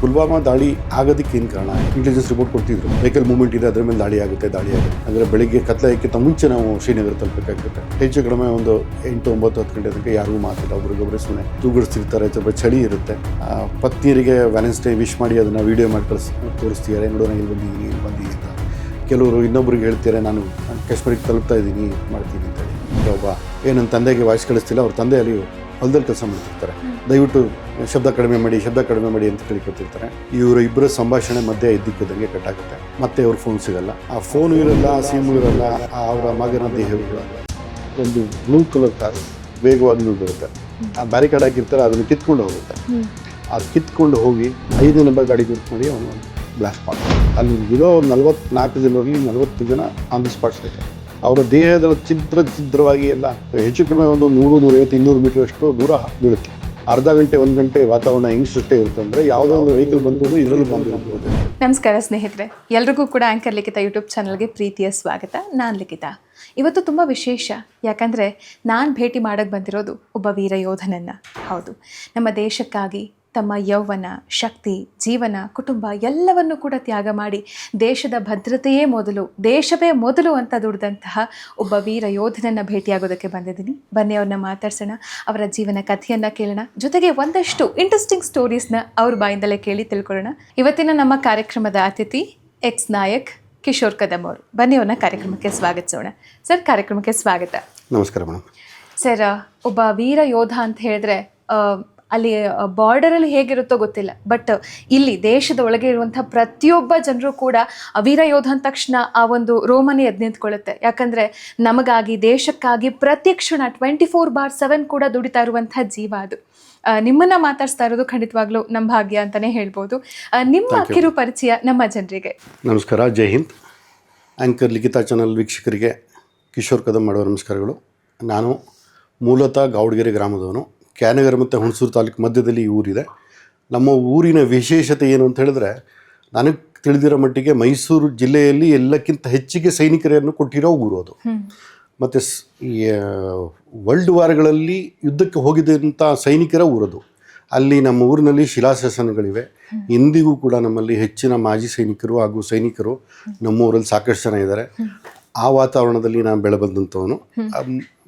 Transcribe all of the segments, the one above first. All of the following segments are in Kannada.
ಪುಲ್ವಾಮಾ ದಾಳಿ ಆಗೋದಕ್ಕೆ ಏನು ಕಾರಣ? ಇಂಟೆಲಿಜೆನ್ಸ್ ರಿಪೋರ್ಟ್ ಕೊಡ್ತಿದ್ರು, ವೆಹಿಕಲ್ ಮೂವ್ಮೆಂಟ್ ಇದೆ, ಅದರ ಮೇಲೆ ದಾಳಿ ಆಗುತ್ತೆ. ಅಂದರೆ ಬೆಳಿಗ್ಗೆ ಕತ್ತಲೆಯಕ್ಕಿಂತ ಮುಂಚೆ ನಾವು ಶ್ರೀನಗರ ತಲುಪಬೇಕಾಗುತ್ತೆ. ಹೆಚ್ಚು ಕಡಿಮೆ ಒಂದು 8, 9, 10 ಗಂಟೆ ತನಕ ಯಾರಿಗೂ ಮಾತಿಲ್ಲ, ಒಬ್ರಿಗೊಬ್ಬರೇ ಸುಮ್ಮನೆ ತೂಗಿಡಿಸ್ತಿರ್ತಾರೆ. ಸ್ವಲ್ಪ ಚಳಿ ಇರುತ್ತೆ. ಪತ್ನಿಯರಿಗೆ ವ್ಯಾಲೆನ್ಸ್ ಡೇ ವಿಶ್ ಮಾಡಿ ಅದನ್ನು ವೀಡಿಯೋ ಮಾಡಿ ತೋರಿಸ್ತಿದ್ದಾರೆ, ನೋಡೋಣ ಇಲ್ಲಿ ಬಂದಿದ್ದೀನಿ ಅಂತ. ಕೆಲವರು ಇನ್ನೊಬ್ರಿಗೆ ಹೇಳ್ತಾರೆ, ನಾನು ಕಾಶ್ಮೀರಿಗೆ ತಲುಪ್ತಾ ಇದ್ದೀನಿ, ಮಾಡ್ತೀನಿ ಅಂತೇಳಿ. ಒಬ್ಬ ನನ್ನ ತಂದೆಗೆ ವಾಯ್ಸ್ ಕಳಿಸ್ತಿಲ್ಲ, ಅವ್ರ ತಂದೆ ಅಲ್ಲಿ ಹೊಲದಲ್ಲಿ ಕೆಲಸ ಮಾಡ್ತಿರ್ತಾರೆ, ದಯವಿಟ್ಟು ಶಬ್ದ ಕಡಿಮೆ ಮಾಡಿ ಅಂತ ಕೇಳ್ಕೊತಿರ್ತಾರೆ. ಇವರ ಇಬ್ಬರ ಸಂಭಾಷಣೆ ಮಧ್ಯೆ ಇದ್ದಕ್ಕಿದ್ದಂಗೆ ಕಟ್ಟಾಗುತ್ತೆ. ಮತ್ತೆ ಅವ್ರ ಫೋನ್ ಸಿಗಲ್ಲ, ಆ ಫೋನು ಇರಲ್ಲ, ಸಿಮ್ಮು ಇರಲ್ಲ. ಅವರ ಮಗನ ದೇಹ ಒಂದು ಬ್ಲೂ ಕಲರ್ ಕಾರು ವೇಗವಾಗಿ ಬರುತ್ತೆ. ಆ ಬ್ಯಾರಿಕೇಡ್ ಹಾಕಿರ್ತಾರೆ, ಅದನ್ನು ಕಿತ್ಕೊಂಡು ಹೋಗುತ್ತೆ. ಅದು ಕಿತ್ಕೊಂಡು ಹೋಗಿ 5 ನಂಬರ್ ಗಾಡಿ ಗುರುತು ಮಾಡಿ ಅವನು ಬ್ಲಾಸ್ಟ್ ಮಾಡ್ತಾರೆ. ಅಲ್ಲಿ ಇರೋ 44 ಜನರಲ್ಲಿ 40 ಜನ ಆನ್ ದಿ ಸ್ಪಾಟ್ ಸಿಗ್ತಾರೆ. ಅವರ ದೇಹದ ಛಿದ್ರವಾಗಿ ಎಲ್ಲ ಹೆಚ್ಚು ಕಡಿಮೆ ಒಂದು 100, 150, 200 ಮೀಟರ್ ಅಷ್ಟು ದೂರ ಬೀಳುತ್ತೆ. ಅರ್ಧ ಗಂಟೆ 1 ಗಂಟೆ ವಾತಾವರಣ ಹೆಂಗೆ ಸೃಷ್ಟಿ ಇರುತ್ತೆ ಅಂದರೆ ಯಾವುದೋ ಒಂದು ವೆಹಿಕಲ್ ಬಂದ್ಬೋದು, ಇದರಲ್ಲಿ ಬಂದಿರ್ಬೋದು. ನಮಸ್ಕಾರ ಸ್ನೇಹಿತರೆ, ಎಲ್ರಿಗೂ ಕೂಡ ಆ್ಯಂಕರ್ ಲಿಖಿತ ಯೂಟ್ಯೂಬ್ ಚಾನಲ್ಗೆ ಪ್ರೀತಿಯ ಸ್ವಾಗತ. ನಾನು ಲಿಖಿತ. ಇವತ್ತು ತುಂಬ ವಿಶೇಷ, ಯಾಕಂದರೆ ನಾನು ಭೇಟಿ ಮಾಡೋಕ್ಕೆ ಬಂದಿರೋದು ಒಬ್ಬ ವೀರ ಯೋಧನನ್ನು. ಹೌದು, ನಮ್ಮ ದೇಶಕ್ಕಾಗಿ ತಮ್ಮ ಯೌವನ, ಶಕ್ತಿ, ಜೀವನ, ಕುಟುಂಬ ಎಲ್ಲವನ್ನು ಕೂಡ ತ್ಯಾಗ ಮಾಡಿ ದೇಶದ ಭದ್ರತೆಯೇ ಮೊದಲು, ದೇಶವೇ ಮೊದಲು ಅಂತ ದುಡಿದಂತಹ ಒಬ್ಬ ವೀರ ಯೋಧನನ್ನು ಭೇಟಿಯಾಗೋದಕ್ಕೆ ಬಂದಿದ್ದೀನಿ. ಬನ್ನಿ ಅವ್ರನ್ನ ಮಾತಾಡ್ಸೋಣ, ಅವರ ಜೀವನ ಕಥೆಯನ್ನು ಕೇಳೋಣ, ಜೊತೆಗೆ ಒಂದಷ್ಟು ಇಂಟ್ರೆಸ್ಟಿಂಗ್ ಸ್ಟೋರೀಸ್ನ ಅವ್ರ ಬಾಯಿಂದಲೇ ಕೇಳಿ ತಿಳ್ಕೊಳ್ಳೋಣ. ಇವತ್ತಿನ ನಮ್ಮ ಕಾರ್ಯಕ್ರಮದ ಅತಿಥಿ ಎಕ್ಸ್ ನಾಯಕ್ ಕಿಶೋರ್ ಕದಮ್ ಅವರು. ಬನ್ನಿ ಅವ್ರನ್ನ ಕಾರ್ಯಕ್ರಮಕ್ಕೆ ಸ್ವಾಗತಿಸೋಣ. ಸರ್, ಕಾರ್ಯಕ್ರಮಕ್ಕೆ ಸ್ವಾಗತ. ನಮಸ್ಕಾರ ಮೇಡಮ್. ಸರ್, ಒಬ್ಬ ವೀರ ಯೋಧ ಅಂತ ಹೇಳಿದ್ರೆ ಅಲ್ಲಿ ಬಾರ್ಡರಲ್ಲಿ ಹೇಗಿರುತ್ತೋ ಗೊತ್ತಿಲ್ಲ, ಬಟ್ ಇಲ್ಲಿ ದೇಶದ ಒಳಗೆ ಇರುವಂಥ ಪ್ರತಿಯೊಬ್ಬ ಜನರು ಕೂಡ ವೀರ ಯೋಧ ಅಂದ ತಕ್ಷಣ ಆ ಒಂದು ರೋಮನೆ ಎದ್ದು ನಿಂತ್ಕೊಳ್ಳುತ್ತೆ. ಯಾಕಂದರೆ ನಮಗಾಗಿ, ದೇಶಕ್ಕಾಗಿ ಪ್ರತಿಕ್ಷಣ 24/7 ಕೂಡ ದುಡಿತಾ ಇರುವಂಥ ಜೀವ ಅದು. ನಿಮ್ಮನ್ನು ಮಾತಾಡ್ಸ್ತಾ ಇರೋದು ಖಂಡಿತವಾಗ್ಲೂ ನಮ್ಮ ಭಾಗ್ಯ ಅಂತಲೇ ಹೇಳ್ಬೋದು. ನಿಮ್ಮ ಕಿರು ಪರಿಚಯ ನಮ್ಮ ಜನರಿಗೆ. ನಮಸ್ಕಾರ, ಜೈ ಹಿಂದ್. ಆ್ಯಂಕರ್ ಲಿಖಿತ ಚಾನಲ್ ವೀಕ್ಷಕರಿಗೆ ಕಿಶೋರ್ ಕದಮ್ ಮಾಡುವ ನಮಸ್ಕಾರಗಳು. ನಾನು ಮೂಲತಃ ಗೌಡಗೆರೆ ಗ್ರಾಮದವನು. ಕ್ಯಾನಗರ ಮತ್ತು ಹುಣಸೂರು ತಾಲೂಕು ಮಧ್ಯದಲ್ಲಿ ಈ ಊರಿದೆ. ನಮ್ಮ ಊರಿನ ವಿಶೇಷತೆ ಏನು ಅಂತ ಹೇಳಿದ್ರೆ, ನನಗೆ ತಿಳಿದಿರೋ ಮಟ್ಟಿಗೆ ಮೈಸೂರು ಜಿಲ್ಲೆಯಲ್ಲಿ ಎಲ್ಲಕ್ಕಿಂತ ಹೆಚ್ಚಿಗೆ ಸೈನಿಕರನ್ನು ಕೊಟ್ಟಿರೋ ಊರು ಅದು. ಮತ್ತು ವರ್ಲ್ಡ್ ವಾರ್ಗಳಲ್ಲಿ ಯುದ್ಧಕ್ಕೆ ಹೋಗಿದ್ದಂಥ ಸೈನಿಕರ ಊರದು. ಅಲ್ಲಿ ನಮ್ಮ ಊರಿನಲ್ಲಿ ಶಿಲಾಶಾಸನಗಳಿವೆ. ಇಂದಿಗೂ ಕೂಡ ನಮ್ಮಲ್ಲಿ ಹೆಚ್ಚಿನ ಮಾಜಿ ಸೈನಿಕರು ಹಾಗೂ ಸೈನಿಕರು ನಮ್ಮ ಊರಲ್ಲಿ ಸಾಕಷ್ಟು ಜನ ಇದ್ದಾರೆ. ಆ ವಾತಾವರಣದಲ್ಲಿ ನಾನು ಬೆಳೆಬಂದಂಥವನು.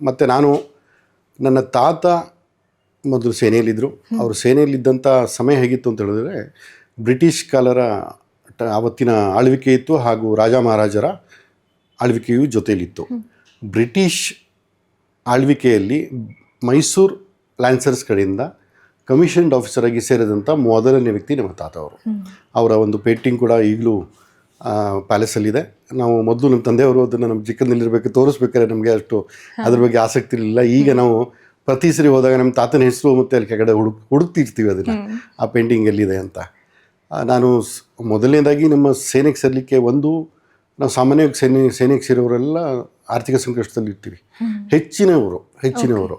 ಮತ್ತು ನಾನು, ನನ್ನ ತಾತ ಮೊದಲು ಸೇನೆಯಲ್ಲಿದ್ದರು. ಅವರು ಸೇನೆಯಲ್ಲಿದ್ದಂಥ ಸಮಯ ಹೇಗಿತ್ತು ಅಂತ ಹೇಳಿದ್ರೆ, ಬ್ರಿಟಿಷ್ ಕಾಲರ ಆವತ್ತಿನ ಆಳ್ವಿಕೆ ಇತ್ತು, ಹಾಗೂ ರಾಜ ಮಹಾರಾಜರ ಆಳ್ವಿಕೆಯು ಜೊತೆಯಲ್ಲಿತ್ತು. ಬ್ರಿಟಿಷ್ ಆಳ್ವಿಕೆಯಲ್ಲಿ ಮೈಸೂರು ಲ್ಯಾನ್ಸರ್ಸ್ ಕಡೆಯಿಂದ ಕಮಿಷನ್ಡ್ ಆಫೀಸರ್ ಆಗಿ ಸೇರಿದಂಥ ಮೊದಲನೇ ವ್ಯಕ್ತಿ ನಮ್ಮ ತಾತ ಅವರು. ಅವರ ಒಂದು ಪೇಂಟಿಂಗ್ ಕೂಡ ಈಗಲೂ ಪ್ಯಾಲೇಸಲ್ಲಿದೆ. ನಾವು ಮೊದಲು ನಮ್ಮ ತಂದೆಯವರು ಅದನ್ನು ನಮ್ಮ ಚಿಕ್ಕಂದಿಲ್ಲಿರಬೇಕು ತೋರಿಸ್ಬೇಕಾದ್ರೆ ನಮಗೆ ಅಷ್ಟು ಅದ್ರ ಬಗ್ಗೆ ಆಸಕ್ತಿ ಇರಲಿಲ್ಲ. ಈಗ ನಾವು ಪ್ರತಿ ಸರಿ ಹೋದಾಗ ನಮ್ಮ ತಾತನ ಹೆಸರು ಮತ್ತು ಅಲ್ಲಿ ಕೆಳಗಡೆ ಹುಡುಕ್ತಿರ್ತೀವಿ ಅದನ್ನು, ಆ ಪೇಂಟಿಂಗ್ ಎಲ್ಲಿದೆ ಅಂತ. ನಾನು ಮೊದಲನೇದಾಗಿ ನಮ್ಮ ಸೇನೆಗೆ ಸೇರಲಿಕ್ಕೆ ನಾವು ಸಾಮಾನ್ಯವಾಗಿ ಸೇನೆಗೆ ಸೇರೋರೆಲ್ಲ ಆರ್ಥಿಕ ಸಂಕಷ್ಟದಲ್ಲಿ ಇರ್ತೀವಿ. ಹೆಚ್ಚಿನವರು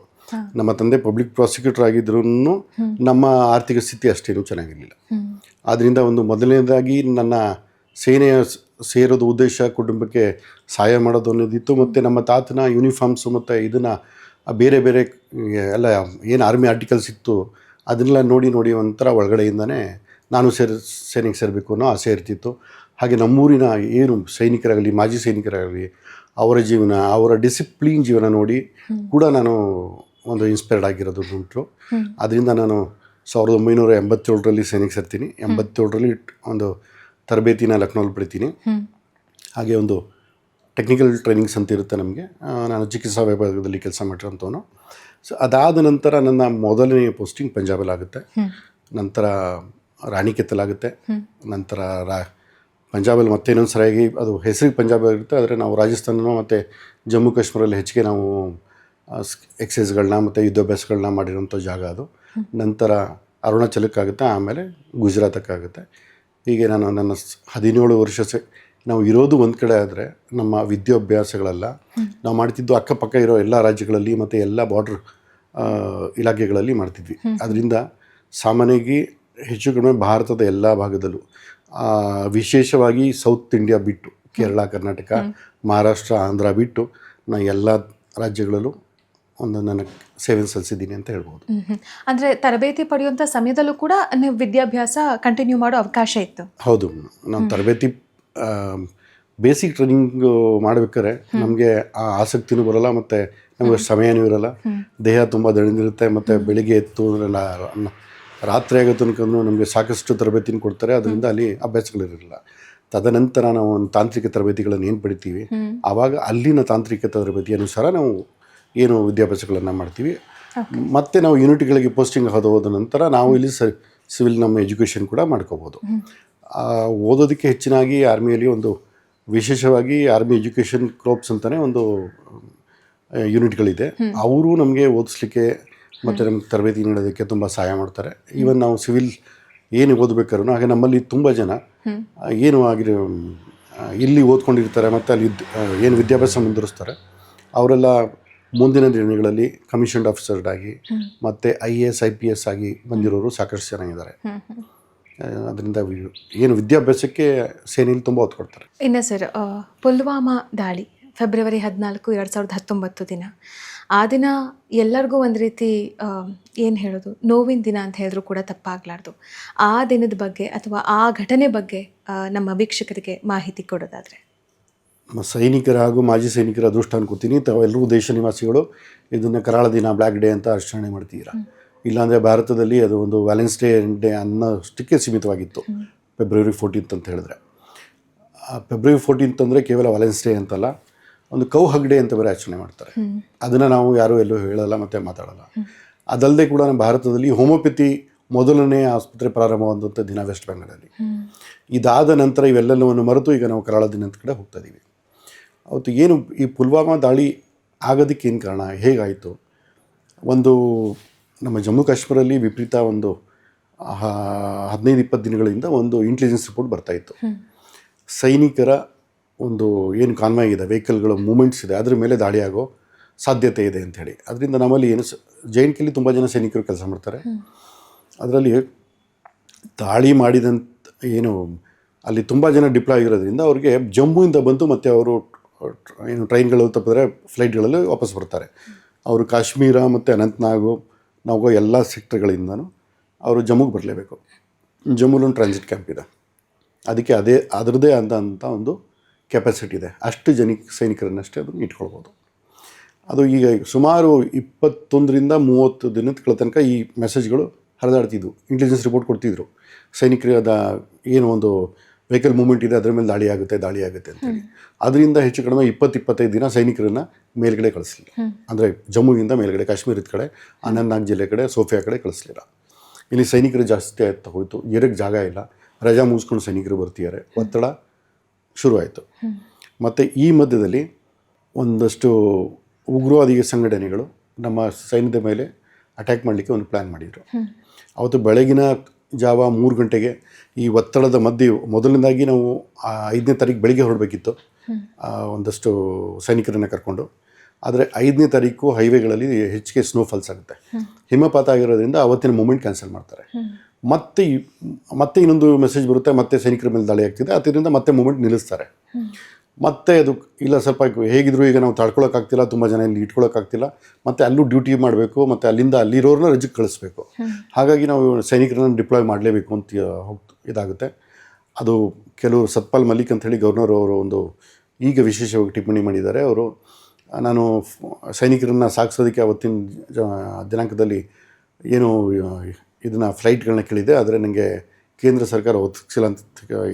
ನಮ್ಮ ತಂದೆ ಪಬ್ಲಿಕ್ ಪ್ರಾಸಿಕ್ಯೂಟರ್ ಆಗಿದ್ರೂ ನಮ್ಮ ಆರ್ಥಿಕ ಸ್ಥಿತಿ ಅಷ್ಟೇನು ಚೆನ್ನಾಗಿರಲಿಲ್ಲ. ಆದ್ದರಿಂದ ಮೊದಲನೇದಾಗಿ ನನ್ನ ಸೇನೆಯ ಸೇರೋದು ಉದ್ದೇಶ ಕುಟುಂಬಕ್ಕೆ ಸಹಾಯ ಮಾಡೋದು ಅನ್ನೋದಿತ್ತು. ಮತ್ತು ನಮ್ಮ ತಾತನ ಯೂನಿಫಾರ್ಮ್ಸು ಮತ್ತು ಇದನ್ನು ಬೇರೆ ಎಲ್ಲ ಏನು ಆರ್ಮಿ ಆರ್ಟಿಕಲ್ಸ್ ಇತ್ತು ಅದನ್ನೆಲ್ಲ ನೋಡಿ ಒಂಥರ ಒಳಗಡೆಯಿಂದನೇ ನಾನು ಸೇನೆಗೆ ಸೇರಬೇಕು ಅನ್ನೋ ಆಸೆ ಇರ್ತಿತ್ತು. ಹಾಗೆ ನಮ್ಮೂರಿನ ಏನು ಸೈನಿಕರಾಗಲಿ, ಮಾಜಿ ಸೈನಿಕರಾಗಲಿ, ಅವರ ಜೀವನ, ಅವರ ಡಿಸಿಪ್ಲಿನ್ ಜೀವನ ನೋಡಿ ಕೂಡ ನಾನು ಇನ್ಸ್ಪೈರ್ಡ್ ಆಗಿರೋದು ಉಂಟು. ಅದರಿಂದ ನಾನು 1987ರಲ್ಲಿ ಸೇನೆಗೆ ಸೇರ್ತೀನಿ. 87ರಲ್ಲಿ ಒಂದು ತರಬೇತಿನ ಲಕ್ನೋಲ್ಲಿ ಪಡಿತೀನಿ. ಹಾಗೆ ಒಂದು ಟೆಕ್ನಿಕಲ್ ಟ್ರೈನಿಂಗ್ಸ್ ಅಂತ ಇರುತ್ತೆ ನಮಗೆ. ನಾನು ಚಿಕಿತ್ಸಾ ವಿಭಾಗದಲ್ಲಿ ಕೆಲಸ ಮಾಡಿರೋಂಥವನು. ಸೊ ಅದಾದ ನಂತರ ನನ್ನ ಮೊದಲನೇ ಪೋಸ್ಟಿಂಗ್ ಪಂಜಾಬಲ್ಲಾಗುತ್ತೆ. ನಂತರ ರಾಣಿಕೆತ್ತಲಾಗುತ್ತೆ. ನಂತರ ಪಂಜಾಬಲ್ಲಿ ಮತ್ತೆ ಇನ್ನೊಂದು ಸರಿಯಾಗಿ ಅದು ಹೆಸರಿಗೆ ಪಂಜಾಬ್ ಆಗಿರುತ್ತೆ, ಆದರೆ ನಾವು ರಾಜಸ್ಥಾನ ಮತ್ತು ಜಮ್ಮು ಕಾಶ್ಮೀರಲ್ಲಿ ಹೆಚ್ಚಿಗೆ ನಾವು ಎಕ್ಸೈಸ್ಗಳನ್ನ ಮತ್ತು ಯುದ್ಧಾಭ್ಯಾಸಗಳನ್ನ ಮಾಡಿರೋಂಥ ಜಾಗ ಅದು. ನಂತರ ಅರುಣಾಚಲಕ್ಕಾಗುತ್ತೆ, ಆಮೇಲೆ ಗುಜರಾತಕ್ಕಾಗುತ್ತೆ. ಹೀಗೆ ನಾನು ನನ್ನ 17 ವರ್ಷ ನಾವು ಇರೋದು ಒಂದು ಕಡೆ ಆದರೆ ನಮ್ಮ ವಿದ್ಯಾಭ್ಯಾಸಗಳೆಲ್ಲ ನಾವು ಮಾಡ್ತಿದ್ದು ಅಕ್ಕಪಕ್ಕ ಇರೋ ಎಲ್ಲ ರಾಜ್ಯಗಳಲ್ಲಿ ಮತ್ತು ಎಲ್ಲ ಬಾರ್ಡ್ರ್ ಇಲಾಖೆಗಳಲ್ಲಿ ಮಾಡ್ತಿದ್ವಿ. ಅದರಿಂದ ಸಾಮಾನ್ಯವಾಗಿ ಹೆಚ್ಚು ಕಡಿಮೆ ಭಾರತದ ಎಲ್ಲ ಭಾಗದಲ್ಲೂ, ವಿಶೇಷವಾಗಿ ಸೌತ್ ಇಂಡಿಯಾ ಬಿಟ್ಟು, ಕೇರಳ, ಕರ್ನಾಟಕ, ಮಹಾರಾಷ್ಟ್ರ, ಆಂಧ್ರ ಬಿಟ್ಟು ನಾನು ಎಲ್ಲ ರಾಜ್ಯಗಳಲ್ಲೂ ಒಂದು ನನ್ನ ಸೇವೆ ಸಲ್ಲಿಸಿದ್ದೀನಿ ಅಂತ ಹೇಳ್ಬೋದು. ಅಂದರೆ ತರಬೇತಿ ಪಡೆಯುವಂಥ ಸಮಯದಲ್ಲೂ ಕೂಡ ನೀವು ವಿದ್ಯಾಭ್ಯಾಸ ಕಂಟಿನ್ಯೂ ಮಾಡೋ ಅವಕಾಶ ಇತ್ತು? ಹೌದು, ನಾವು ತರಬೇತಿ ಬೇಸಿಕ್ ಟ್ರೈನಿಂಗ್ ಮಾಡ್ಬೇಕಾದ್ರೆ ನಮಗೆ ಆ ಆಸಕ್ತಿನೂ ಬರೋಲ್ಲ, ಮತ್ತು ನಮಗೆ ಸಮಯನೂ ಇರೋಲ್ಲ, ದೇಹ ತುಂಬ ದಣಿದಿರುತ್ತೆ, ಮತ್ತು ಬೆಳಿಗ್ಗೆ ಎತ್ತು ರಾತ್ರಿ ಆಗೋ ತನಕ ನಮಗೆ ಸಾಕಷ್ಟು ತರಬೇತಿನ ಕೊಡ್ತಾರೆ, ಅದರಿಂದ ಅಲ್ಲಿ ಅಭ್ಯಾಸಗಳಿರಲಿಲ್ಲ. ತದನಂತರ ನಾವು ಒಂದು ತಾಂತ್ರಿಕ ತರಬೇತಿಗಳನ್ನು ಏನು ಪಡಿತೀವಿ, ಆವಾಗ ಅಲ್ಲಿನ ತಾಂತ್ರಿಕ ತರಬೇತಿ ಅನುಸಾರ ನಾವು ಏನು ವಿದ್ಯಾಭ್ಯಾಸಗಳನ್ನು ಮಾಡ್ತೀವಿ. ಮತ್ತು ನಾವು ಯೂನಿಟ್ಗಳಿಗೆ ಪೋಸ್ಟಿಂಗ್ ಹೋದ ನಂತರ ನಾವು ಇಲ್ಲಿ ಸಿವಿಲ್ ನಮ್ಮ ಎಜುಕೇಷನ್ ಕೂಡ ಮಾಡ್ಕೋಬೋದು. ಓದೋದಕ್ಕೆ ಹೆಚ್ಚಿನಾಗಿ ಆರ್ಮಿಯಲ್ಲಿ ಒಂದು ವಿಶೇಷವಾಗಿ ಆರ್ಮಿ ಎಜುಕೇಷನ್ ಕ್ರೋಪ್ಸ್ ಅಂತಲೇ ಒಂದು ಯೂನಿಟ್ಗಳಿದೆ. ಅವರು ನಮಗೆ ಓದಿಸ್ಲಿಕ್ಕೆ ಮತ್ತು ನಮ್ಗೆ ತರಬೇತಿ ನೀಡೋದಕ್ಕೆ ತುಂಬ ಸಹಾಯ ಮಾಡ್ತಾರೆ. ಈವನ್ ನಾವು ಸಿವಿಲ್ ಏನು ಓದಬೇಕಾದ್ರೂ ಹಾಗೆ ನಮ್ಮಲ್ಲಿ ತುಂಬ ಜನ ಏನು ಆಗಿರೋ ಇಲ್ಲಿ ಓದ್ಕೊಂಡಿರ್ತಾರೆ ಮತ್ತು ಅಲ್ಲಿ ಏನು ವಿದ್ಯಾಭ್ಯಾಸ ಮುಂದುವರಿಸ್ತಾರೆ, ಅವರೆಲ್ಲ ಮುಂದಿನ ದಿನಗಳಲ್ಲಿ ಕಮಿಷನ್ಡ್ ಆಫೀಸರ್ಡ್ ಆಗಿ ಮತ್ತು IAS IPS ಆಗಿ ಬಂದಿರೋರು ಸಾಕಷ್ಟು ಚೆನ್ನಾಗಿದ್ದಾರೆ. ಅದರಿಂದ ಏನು ವಿದ್ಯಾಭ್ಯಾಸಕ್ಕೆ ಸೇನೆಯಲ್ಲಿ ತುಂಬ ಒತ್ತು ಕೊಡ್ತಾರೆ. ಇನ್ನು ಸರ್, ಪುಲ್ವಾಮಾ ದಾಳಿ ಫೆಬ್ರವರಿ 14, 2019 ದಿನ, ಆ ದಿನ ಎಲ್ಲರಿಗೂ ಒಂದು ರೀತಿ ಏನು ಹೇಳೋದು, ನೋವಿನ ದಿನ ಅಂತ ಹೇಳಿದ್ರು ಕೂಡ ತಪ್ಪಾಗಲಾರ್ದು. ಆ ದಿನದ ಬಗ್ಗೆ ಅಥವಾ ಆ ಘಟನೆ ಬಗ್ಗೆ ನಮ್ಮ ವೀಕ್ಷಕರಿಗೆ ಮಾಹಿತಿ ಕೊಡೋದಾದರೆ? ಸೈನಿಕರ ಹಾಗೂ ಮಾಜಿ ಸೈನಿಕರ ಅದೃಷ್ಟ ಅನ್ಕೋತೀನಿ. ತಾವೆಲ್ಲರೂ ದೇಶ ನಿವಾಸಿಗಳು ಇದನ್ನು ಕರಾಳ ದಿನ, ಬ್ಲ್ಯಾಕ್ ಡೇ ಅಂತ ಆಚರಣೆ ಮಾಡ್ತೀರಾ. ಇಲ್ಲಾಂದರೆ ಭಾರತದಲ್ಲಿ ಅದು ಒಂದು ವ್ಯಾಲೆನ್ಸ್ ಡೇ ಅನ್ನೋಷ್ಟಕ್ಕೆ ಸೀಮಿತವಾಗಿತ್ತು. ಫೆಬ್ರವರಿ 14 ಅಂತ ಹೇಳಿದ್ರೆ, ಫೆಬ್ರವರಿ 14 ಅಂದರೆ ಕೇವಲ ವ್ಯಾಲೆನ್ಸ್ ಡೇ ಅಂತಲ್ಲ, ಒಂದು ಕೌ ಹಗ್ ಡೇ ಅಂತ ಬೇರೆ ಆಚರಣೆ ಮಾಡ್ತಾರೆ. ಅದನ್ನು ನಾವು ಯಾರೂ ಎಲ್ಲೂ ಹೇಳಲ್ಲ ಮತ್ತು ಮಾತಾಡೋಲ್ಲ. ಅದಲ್ಲದೆ ಕೂಡ ನಮ್ಮ ಭಾರತದಲ್ಲಿ ಹೋಮಿಯೋಪತಿ ಮೊದಲನೇ ಆಸ್ಪತ್ರೆ ಪ್ರಾರಂಭವಾದಂಥ ದಿನ ವೆಸ್ಟ್ ಬೆಂಗಾಲಲ್ಲಿ. ಇದಾದ ನಂತರ ಇವೆಲ್ಲವನ್ನು ಮರೆತು ಈಗ ನಾವು ಕರಾಳ ದಿನದ ಕಡೆ ಹೋಗ್ತಾ ಇದ್ದೀವಿ. ಅವತ್ತು ಏನು ಈ ಪುಲ್ವಾಮಾ ದಾಳಿ ಆಗೋದಕ್ಕೆ ಏನು ಕಾರಣ, ಹೇಗಾಯಿತು? ಒಂದು ನಮ್ಮ ಜಮ್ಮು ಕಾಶ್ಮೀರಲ್ಲಿ ವಿಪರೀತ ಒಂದು 15-20 ದಿನಗಳಿಂದ ಒಂದು ಇಂಟೆಲಿಜೆನ್ಸ್ ರಿಪೋರ್ಟ್ ಬರ್ತಾಯಿತ್ತು. ಸೈನಿಕರ ಒಂದು ಏನು ಕಾನ್ವಾಯ್ ಇದೆ, ವೆಹಿಕಲ್ಗಳ ಮೂಮೆಂಟ್ಸ್ ಇದೆ, ಅದ್ರ ಮೇಲೆ ದಾಳಿ ಆಗೋ ಸಾಧ್ಯತೆ ಇದೆ ಅಂಥೇಳಿ. ಅದರಿಂದ ನಮ್ಮಲ್ಲಿ ಏನು JNKಲಿ ತುಂಬ ಜನ ಸೈನಿಕರು ಕೆಲಸ ಮಾಡ್ತಾರೆ. ಅದರಲ್ಲಿ ದಾಳಿ ಮಾಡಿದಂಥ ಏನು ಅಲ್ಲಿ ತುಂಬ ಜನ ಡಿಪ್ಲಾಯ್ ಆಗಿರೋದ್ರಿಂದ ಅವ್ರಿಗೆ ಜಮ್ಮುವಿಂದ ಬಂದು ಮತ್ತು ಅವರು ಏನು ಟ್ರೈನ್ಗಳು ತಪ್ಪಿದ್ರೆ ಫ್ಲೈಟ್ಗಳಲ್ಲಿ ವಾಪಸ್ ಬರ್ತಾರೆ. ಅವರು ಕಾಶ್ಮೀರ ಮತ್ತು ಅನಂತನಾಗು ನಾವು ಎಲ್ಲ ಸೆಕ್ಟರ್ಗಳಿಂದನೂ ಅವರು ಜಮ್ಮುಗೆ ಬರಲೇಬೇಕು. ಜಮ್ಮುಲೊಂದು ಟ್ರಾನ್ಸಿಟ್ ಕ್ಯಾಂಪ್ ಇದೆ, ಅದಕ್ಕೆ ಅದರದ್ದೇ ಆದಂಥ ಒಂದು ಕೆಪಾಸಿಟಿ ಇದೆ. ಅಷ್ಟು ಸೈನಿಕರನ್ನಷ್ಟೇ ಅದನ್ನು ಇಟ್ಕೊಳ್ಬೋದು. ಅದು ಈಗ ಸುಮಾರು 21ರಿಂದ 30 ದಿನಗಳ ತನಕ ಈ ಮೆಸೇಜ್ಗಳು ಹರಿದಾಡ್ತಿದ್ವು. ಇಂಟೆಲಿಜೆನ್ಸ್ ರಿಪೋರ್ಟ್ ಕೊಡ್ತಿದ್ರು, ಸೈನಿಕರದ ಏನು ಒಂದು ವೆಹಿಕಲ್ ಮೂವ್ಮೆಂಟ್ ಇದೆ ಅದರ ಮೇಲೆ ದಾಳಿ ಆಗುತ್ತೆ ಅಂತೇಳಿ. ಅದರಿಂದ ಹೆಚ್ಚು ಕಡಿಮೆ 20-25 ದಿನ ಸೈನಿಕರನ್ನು ಮೇಲ್ಗಡೆ ಕಳಿಸ್ಲಿಲ್ಲ. ಅಂದರೆ ಜಮ್ಮುವಿಂದ ಮೇಲ್ಗಡೆ ಕಾಶ್ಮೀರದ ಕಡೆ, ಅನಂತನಾಗ್ ಜಿಲ್ಲೆ ಕಡೆ, ಸೋಫಿಯಾ ಕಡೆ ಕಳಿಸ್ಲಿಲ್ಲ. ಇಲ್ಲಿ ಸೈನಿಕರು ಜಾಸ್ತಿ ಆಗ್ತಾ ಹೋಯಿತು, ಇರೋಕ್ಕೆ ಜಾಗ ಇಲ್ಲ, ರಜಾ ಮುಗಿಸ್ಕೊಂಡು ಸೈನಿಕರು ಬರ್ತಿದ್ದಾರೆ, ಒತ್ತಡ ಶುರುವಾಯಿತು. ಮತ್ತು ಈ ಮಧ್ಯದಲ್ಲಿ ಒಂದಷ್ಟು ಉಗ್ರವಾದಿ ಸಂಘಟನೆಗಳು ನಮ್ಮ ಸೈನ್ಯದ ಮೇಲೆ ಅಟ್ಯಾಕ್ ಮಾಡಲಿಕ್ಕೆ ಒಂದು ಪ್ಲ್ಯಾನ್ ಮಾಡಿದರು. ಅವತ್ತು ಬೆಳಗಿನ ಜಾವ 3 ಗಂಟೆಗೆ ಈ ಒತ್ತಡದ ಮಧ್ಯೆ ಮೊದಲನೇದಾಗಿ ನಾವು 5ನೇ ತಾರೀಕು ಬೆಳಿಗ್ಗೆ ಹೊರಡಬೇಕಿತ್ತು ಒಂದಷ್ಟು ಸೈನಿಕರನ್ನು ಕರ್ಕೊಂಡು. ಆದರೆ 5ನೇ ತಾರೀಕು ಹೈವೇಗಳಲ್ಲಿ ಹೆಚ್ಚಿಗೆ ಸ್ನೋಫಾಲ್ಸ್ ಆಗುತ್ತೆ, ಹಿಮಪಾತ ಆಗಿರೋದ್ರಿಂದ ಅವತ್ತಿನ ಮೂಮೆಂಟ್ ಕ್ಯಾನ್ಸಲ್ ಮಾಡ್ತಾರೆ. ಮತ್ತೆ ಇನ್ನೊಂದು ಮೆಸೇಜ್ ಬರುತ್ತೆ, ಮತ್ತೆ ಸೈನಿಕರ ಮೇಲೆ ದಾಳಿ ಆಗ್ತಿದೆ, ಅದರಿಂದ ಮತ್ತೆ ಮೂಮೆಂಟ್ ನಿಲ್ಲಿಸ್ತಾರೆ. ಮತ್ತೆ ಅದು ಇಲ್ಲ, ಸ್ವಲ್ಪ ಹೇಗಿದ್ರು ಈಗ ನಾವು ತಡ್ಕೊಳಕ್ಕಾಗ್ತಿಲ್ಲ, ತುಂಬ ಜನ ಇಲ್ಲಿ ಇಟ್ಕೊಳಕ್ಕಾಗ್ತಿಲ್ಲ, ಮತ್ತು ಅಲ್ಲೂ ಡ್ಯೂಟಿ ಮಾಡಬೇಕು, ಮತ್ತು ಅಲ್ಲಿಂದ ಅಲ್ಲಿರೋರನ್ನ ರಜಕ್ಕೆ ಕಳಿಸ್ಬೇಕು. ಹಾಗಾಗಿ ನಾವು ಸೈನಿಕರನ್ನು ಡಿಪ್ಲಾಯ್ ಮಾಡಲೇಬೇಕು ಅಂತ ಇದಾಗುತ್ತೆ. ಅದು ಕೆಲವರು ಸತ್ಪಾಲ್ ಮಲಿಕ್ ಅಂಥೇಳಿ ಗವರ್ನರ್ ಅವರು ಒಂದು ಈಗ ವಿಶೇಷವಾಗಿ ಟಿಪ್ಪಣಿ ಮಾಡಿದ್ದಾರೆ. ಅವರು ನಾನು ಸೈನಿಕರನ್ನು ಸಾಗಿಸೋದಕ್ಕೆ ಅವತ್ತಿನ ದಿನಾಂಕದಲ್ಲಿ ಏನು ಇದನ್ನು ಫ್ಲೈಟ್ಗಳನ್ನ ಕೇಳಿದೆ, ಆದರೆ ನನಗೆ ಕೇಂದ್ರ ಸರ್ಕಾರ ಒದಗಿಸಿಲ್ಲ ಅಂತ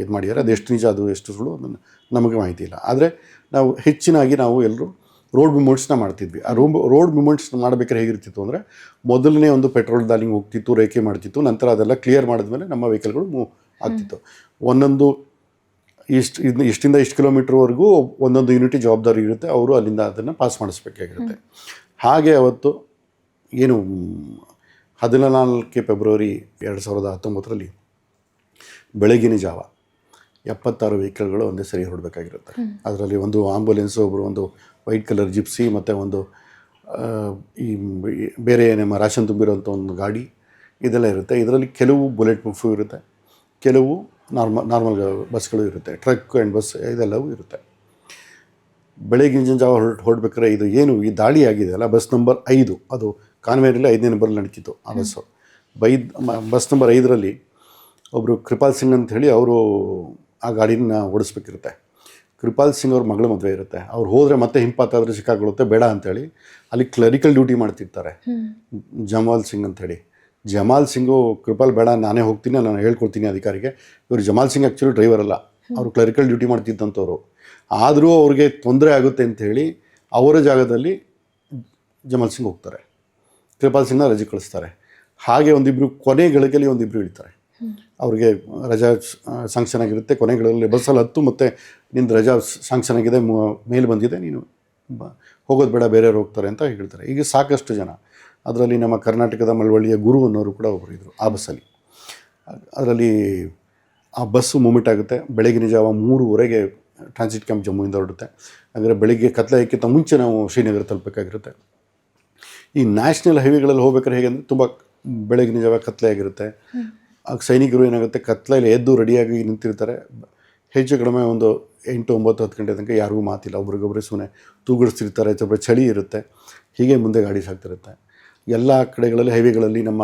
ಇದು ಮಾಡಿದ್ದಾರೆ. ಅದು ಎಷ್ಟು ನಿಜ, ಅದು ಎಷ್ಟು ಸುಳ್ಳು ಅದನ್ನು ನಮಗೆ ಮಾಹಿತಿ ಇಲ್ಲ. ಆದರೆ ನಾವು ಹೆಚ್ಚಿನಾಗಿ ನಾವು ಎಲ್ಲರೂ ರೋಡ್ ಮೂಮೆಂಟ್ಸ್ನ ಮಾಡ್ತಿದ್ವಿ. ಆ ರೋಡ್ ಮೂಮೆಂಟ್ಸ್ ಮಾಡಬೇಕಾದ್ರೆ ಹೇಗಿರ್ತಿತ್ತು ಅಂದರೆ, ಮೊದಲನೇ ಒಂದು ಪೆಟ್ರೋಲ್ ದಾಲಿಂಗ್ ಹೋಗ್ತಿತ್ತು, ರೇಖೆ ಮಾಡ್ತಿತ್ತು, ನಂತರ ಅದೆಲ್ಲ ಕ್ಲಿಯರ್ ಮಾಡಿದ್ಮೇಲೆ ನಮ್ಮ ವೆಹಿಕಲ್ಗಳು ಮೂವ್ ಆಗ್ತಿತ್ತು. ಒಂದೊಂದು ಇಷ್ಟಿಂದ ಇಷ್ಟು ಕಿಲೋಮೀಟ್ರ್ವರೆಗೂ ಒಂದೊಂದು ಯೂನಿಟಿ ಜವಾಬ್ದಾರಿ ಇರುತ್ತೆ, ಅವರು ಅಲ್ಲಿಂದ ಅದನ್ನು ಪಾಸ್ ಮಾಡಿಸ್ಬೇಕಾಗಿರುತ್ತೆ. ಹಾಗೆ ಅವತ್ತು ಏನು 14 ಫೆಬ್ರವರಿ 2019ರಲ್ಲಿ ಬೆಳಗಿನ ಜಾವ 76 ವೆಹಿಕಲ್ಗಳು ಒಂದೇ ಸರಿ ಹೊರಡಬೇಕಾಗಿರುತ್ತೆ. ಅದರಲ್ಲಿ ಒಂದು ಆಂಬುಲೆನ್ಸು, ಒಂದು ವೈಟ್ ಕಲರ್ ಜಿಪ್ಸಿ, ಮತ್ತು ಒಂದು ಈ ಬೇರೆ ನಮ್ಮ ರಾಷನ್ ತುಂಬಿರೋಂಥ ಒಂದು ಗಾಡಿ, ಇದೆಲ್ಲ ಇರುತ್ತೆ. ಇದರಲ್ಲಿ ಕೆಲವು ಬುಲೆಟ್ ಪ್ರೂಫು ಇರುತ್ತೆ, ಕೆಲವು ನಾರ್ಮಲ್ ಬಸ್ಗಳು ಇರುತ್ತೆ, ಟ್ರಕ್ ಆ್ಯಂಡ್ ಬಸ್ ಇದೆಲ್ಲವೂ ಇರುತ್ತೆ. ಬೆಳಗಿನ ಜಾವ ಹೊರಡ್ಬೇಕಾದ್ರೆ ಇದು ಏನು ಈ ದಾಳಿ ಆಗಿದೆ ಅಲ್ಲ, ಬಸ್ ನಂಬರ್ 5, ಅದು ಕಾನ್ವೇರಲ್ಲಿ 5ನೇ ನಂಬರಲ್ಲಿ ನಡೀತಿತ್ತು ಆ ಬಸ್ಸು. ಬಸ್ ನಂಬರ್ 5ರಲ್ಲಿ ಒಬ್ಬರು ಕೃಪಾಲ್ ಸಿಂಗ್ ಅಂತ ಹೇಳಿ ಅವರು ಆ ಗಾಡಿನ ಓಡಿಸ್ಬೇಕಿರುತ್ತೆ. ಕೃಪಾಲ್ ಸಿಂಗ್ ಅವ್ರ ಮಗಳ ಮದುವೆ ಇರುತ್ತೆ. ಅವ್ರು ಹೋದರೆ ಮತ್ತೆ ಹಿಂಪಾತಾದರೆ ಸಿಕ್ಕಾಕೊಳ್ಳುತ್ತೆ, ಬೇಡ ಅಂಥೇಳಿ ಅಲ್ಲಿ ಕ್ಲರಿಕಲ್ ಡ್ಯೂಟಿ ಮಾಡ್ತಿರ್ತಾರೆ ಜಮಾಲ್ ಸಿಂಗ್ ಅಂಥೇಳಿ. ಜಮಾಲ್ ಸಿಂಗು ಕೃಪಾಲ್ ಬೇಡ ನಾನೇ ಹೋಗ್ತೀನಿ, ನಾನು ಹೇಳ್ಕೊಡ್ತೀನಿ ಅಧಿಕಾರಿಗೆ. ಇವರು ಜಮಾಲ್ ಸಿಂಗ್ ಆ್ಯಕ್ಚುಲಿ ಡ್ರೈವರ್ ಅಲ್ಲ, ಅವರು ಕ್ಲರಿಕಲ್ ಡ್ಯೂಟಿ ಮಾಡ್ತಿದ್ದಂಥವ್ರು. ಆದರೂ ಅವ್ರಿಗೆ ತೊಂದರೆ ಆಗುತ್ತೆ ಅಂಥೇಳಿ ಅವರ ಜಾಗದಲ್ಲಿ ಜಮಾಲ್ ಸಿಂಗ್ ಹೋಗ್ತಾರೆ, ಕೃಪಾಲ್ ಸಿಂಗ್ನ ರಜೆ ಕಳಿಸ್ತಾರೆ. ಹಾಗೆ ಒಂದಿಬ್ಬರು ಕೊನೆ ಗಳಿಗೆಯಲ್ಲಿ ಒಂದಿಬ್ಬರು ಇಳಿತಾರೆ. ಅವ್ರಿಗೆ ರಜಾ ಸ್ಯಾಂಕ್ಷನ್ ಆಗಿರುತ್ತೆ. ಕೊನೆಗಳಲ್ಲಿ ಬಸ್ಸಲ್ಲಿ ಹತ್ತು ಮತ್ತು ನಿಂದು ರಜಾ ಸ್ಯಾಂಕ್ಷನ್ ಆಗಿದೆ, ಮೇಲ್ ಬಂದಿದೆ, ನೀನು ಹೋಗೋದು ಬೇಡ, ಬೇರೆಯವ್ರು ಹೋಗ್ತಾರೆ ಅಂತ ಹೇಳ್ತಾರೆ. ಈಗ ಸಾಕಷ್ಟು ಜನ, ಅದರಲ್ಲಿ ನಮ್ಮ ಕರ್ನಾಟಕದ ಮಳವಳ್ಳಿಯ ಗುರು ಅನ್ನೋರು ಕೂಡ ಒಬ್ಬರು ಇದ್ದರು ಆ ಬಸ್ಸಲ್ಲಿ. ಅದರಲ್ಲಿ ಆ ಬಸ್ಸು ಮೂಮೆಂಟ್ ಆಗುತ್ತೆ. ಬೆಳಗಿನ ಜಾವ 3:30ಗೆ ಟ್ರಾನ್ಸಿಟ್ ಕ್ಯಾಂಪ್ ಜಮ್ಮುವಿಂದ ಹೊರಡುತ್ತೆ. ಅಂದರೆ ಬೆಳಗ್ಗೆ ಕತ್ಲಾಯಕ್ಕಿಂತ ಮುಂಚೆ ನಾವು ಶ್ರೀನಗರ ತಲುಪಬೇಕಾಗಿರುತ್ತೆ. ಈ ನ್ಯಾಷನಲ್ ಹೈವೇಗಳಲ್ಲಿ ಹೋಗ್ಬೇಕಾದ್ರೆ ಹೇಗೆ ಅಂದರೆ ತುಂಬ ಬೆಳಗಿನ ಜಾವ ಕತ್ಲೆ ಆಗಿರುತ್ತೆ. ಆಗ ಸೈನಿಕರು ಏನಾಗುತ್ತೆ, ಕತ್ಲೆಯಲ್ಲಿ ಎದ್ದು ರೆಡಿಯಾಗಿ ನಿಂತಿರ್ತಾರೆ. ಹೆಚ್ಚು ಕಡಿಮೆ ಒಂದು 8, 9, 10 ಗಂಟೆ ತನಕ ಯಾರಿಗೂ ಮಾತಿಲ್ಲ, ಒಬ್ರಿಗೊಬ್ಬರೇ ಸುಮ್ಮನೆ ತೂಗಿಡಿಸ್ತಿರ್ತಾರೆ. ಸ್ವಲ್ಪ ಚಳಿ ಇರುತ್ತೆ. ಹೀಗೆ ಮುಂದೆ ಗಾಡಿ ಸಾಗ್ತಿರುತ್ತೆ. ಎಲ್ಲ ಕಡೆಗಳಲ್ಲಿ ಹೈವೇಗಳಲ್ಲಿ ನಮ್ಮ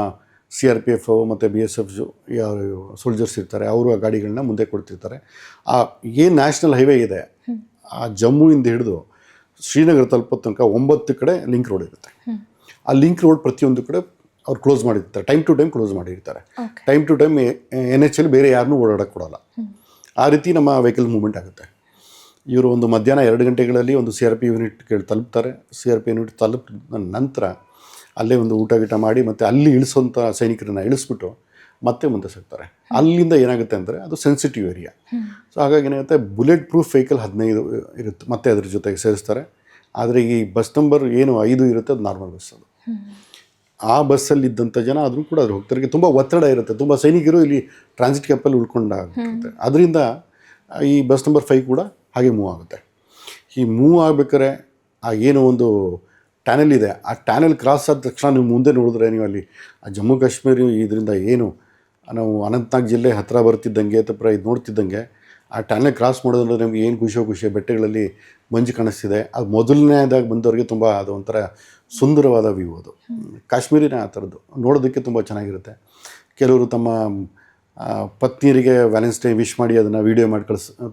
CRPF ಮತ್ತು BSF ಯಾರು ಸೋಲ್ಜರ್ಸ್ ಇರ್ತಾರೆ, ಅವರು ಆ ಗಾಡಿಗಳನ್ನ ಮುಂದೆ ಕೊಡ್ತಿರ್ತಾರೆ. ಆ ಏನು ನ್ಯಾಷನಲ್ ಹೈವೇ ಇದೆ, ಆ ಜಮ್ಮುವಿಂದ ಹಿಡಿದು ಶ್ರೀನಗರ ತಲುಪೋ ತನಕ 9 ಕಡೆ ಲಿಂಕ್ ರೋಡ್ ಇರುತ್ತೆ. ಆ ಲಿಂಕ್ ರೋಡ್ ಪ್ರತಿಯೊಂದು ಕಡೆ ಅವ್ರು ಕ್ಲೋಸ್ ಮಾಡಿರ್ತಾರೆ, ಟೈಮ್ ಟು ಟೈಮ್ ಕ್ಲೋಸ್ ಮಾಡಿರ್ತಾರೆ. ಟೈಮ್ ಟು ಟೈಮ್ NH ಬೇರೆ ಯಾರನ್ನೂ ಓಡಾಡೋಕ್ಕೆ ಕೊಡೋಲ್ಲ. ಆ ರೀತಿ ನಮ್ಮ ವೆಹಿಕಲ್ ಮೂವ್ಮೆಂಟ್ ಆಗುತ್ತೆ. ಇವರು ಒಂದು ಮಧ್ಯಾಹ್ನ 2 ಗಂಟೆಗಳಲ್ಲಿ ಒಂದು CRP ಯೂನಿಟ್ ತಲುಪ್ತಾರೆ. CRP ಯೂನಿಟ್ ತಲುಪಿದ ನಂತರ ಅಲ್ಲೇ ಒಂದು ಊಟ ಗೀಟ ಮಾಡಿ ಮತ್ತು ಅಲ್ಲಿ ಇಳಿಸೋಂಥ ಸೈನಿಕರನ್ನ ಇಳಿಸ್ಬಿಟ್ಟು ಮತ್ತೆ ಮುಂದೆ ಸಾಗ್ತಾರೆ. ಅಲ್ಲಿಂದ ಏನಾಗುತ್ತೆ ಅಂದರೆ ಅದು ಸೆನ್ಸಿಟಿವ್ ಏರಿಯಾ. ಸೊ ಹಾಗಾಗಿ ಏನಾಗುತ್ತೆ, ಬುಲೆಟ್ ಪ್ರೂಫ್ ವೆಹಿಕಲ್ 15 ಇರುತ್ತೆ, ಮತ್ತೆ ಅದ್ರ ಜೊತೆಗೆ ಸೇರಿಸ್ತಾರೆ. ಆದರೆ ಈ ಬಸ್ ನಂಬರ್ ಏನು 5 ಇರುತ್ತೆ, ಅದು ನಾರ್ಮಲ್ ಬಸ್. ಅದು ಆ ಬಸ್ಸಲ್ಲಿ ಇದ್ದಂಥ ಜನ ಆದರೂ ಕೂಡ ಅದ್ರ ಹೋಗ್ತಾರೆ. ತುಂಬ ಒತ್ತಡ ಇರುತ್ತೆ, ತುಂಬ ಸೈನಿಕರು ಇಲ್ಲಿ ಟ್ರಾನ್ಸಿಟ್ ಕ್ಯಾಂಪಲ್ಲಿ ಉಳ್ಕೊಂಡಾಗುತ್ತೆ. ಅದರಿಂದ ಈ ಬಸ್ ನಂಬರ್ 5 ಕೂಡ ಹಾಗೆ ಮೂವ್ ಆಗುತ್ತೆ. ಈ ಮೂವ್ ಆಗ್ಬೇಕಾದ್ರೆ ಆ ಏನೋ ಒಂದು ಟ್ಯಾನೆಲ್ ಇದೆ, ಆ ಟ್ಯಾನೆಲ್ ಕ್ರಾಸ್ ಆದ ತಕ್ಷಣ ನೀವು ಮುಂದೆ ನೋಡಿದ್ರೆ, ನೀವು ಅಲ್ಲಿ ಆ ಜಮ್ಮು ಕಾಶ್ಮೀರ ಇದರಿಂದ ಏನು ನಾವು ಅನಂತನಾಗ್ ಜಿಲ್ಲೆ ಹತ್ತಿರ ಬರ್ತಿದ್ದಂಗೆ ಅಥವಾ ಇದು ನೋಡ್ತಿದ್ದಂಗೆ ಆ ಟ್ಯಾನೆಲ್ ಕ್ರಾಸ್ ಮಾಡೋದ್ರಲ್ಲಿ ನಮಗೆ ಏನು ಖುಷಿ ಬೆಟ್ಟಗಳಲ್ಲಿ ಮಂಜು ಕಾಣಿಸ್ತಿದೆ. ಅದು ಮೊದಲನೇದಾಗಿ ಬಂದವರಿಗೆ ತುಂಬ ಅದು ಒಂಥರ ಸುಂದರವಾದ ವ್ಯೂ. ಅದು ಕಾಶ್ಮೀರಿನ ಆ ಥರದ್ದು ನೋಡೋದಕ್ಕೆ ತುಂಬ ಚೆನ್ನಾಗಿರುತ್ತೆ. ಕೆಲವರು ತಮ್ಮ ಪತ್ನಿಯರಿಗೆ ವ್ಯಾಲೆನ್ಸ್ ಡೇ ವಿಶ್ ಮಾಡಿ ಅದನ್ನು ವೀಡಿಯೋ ಮಾಡಿ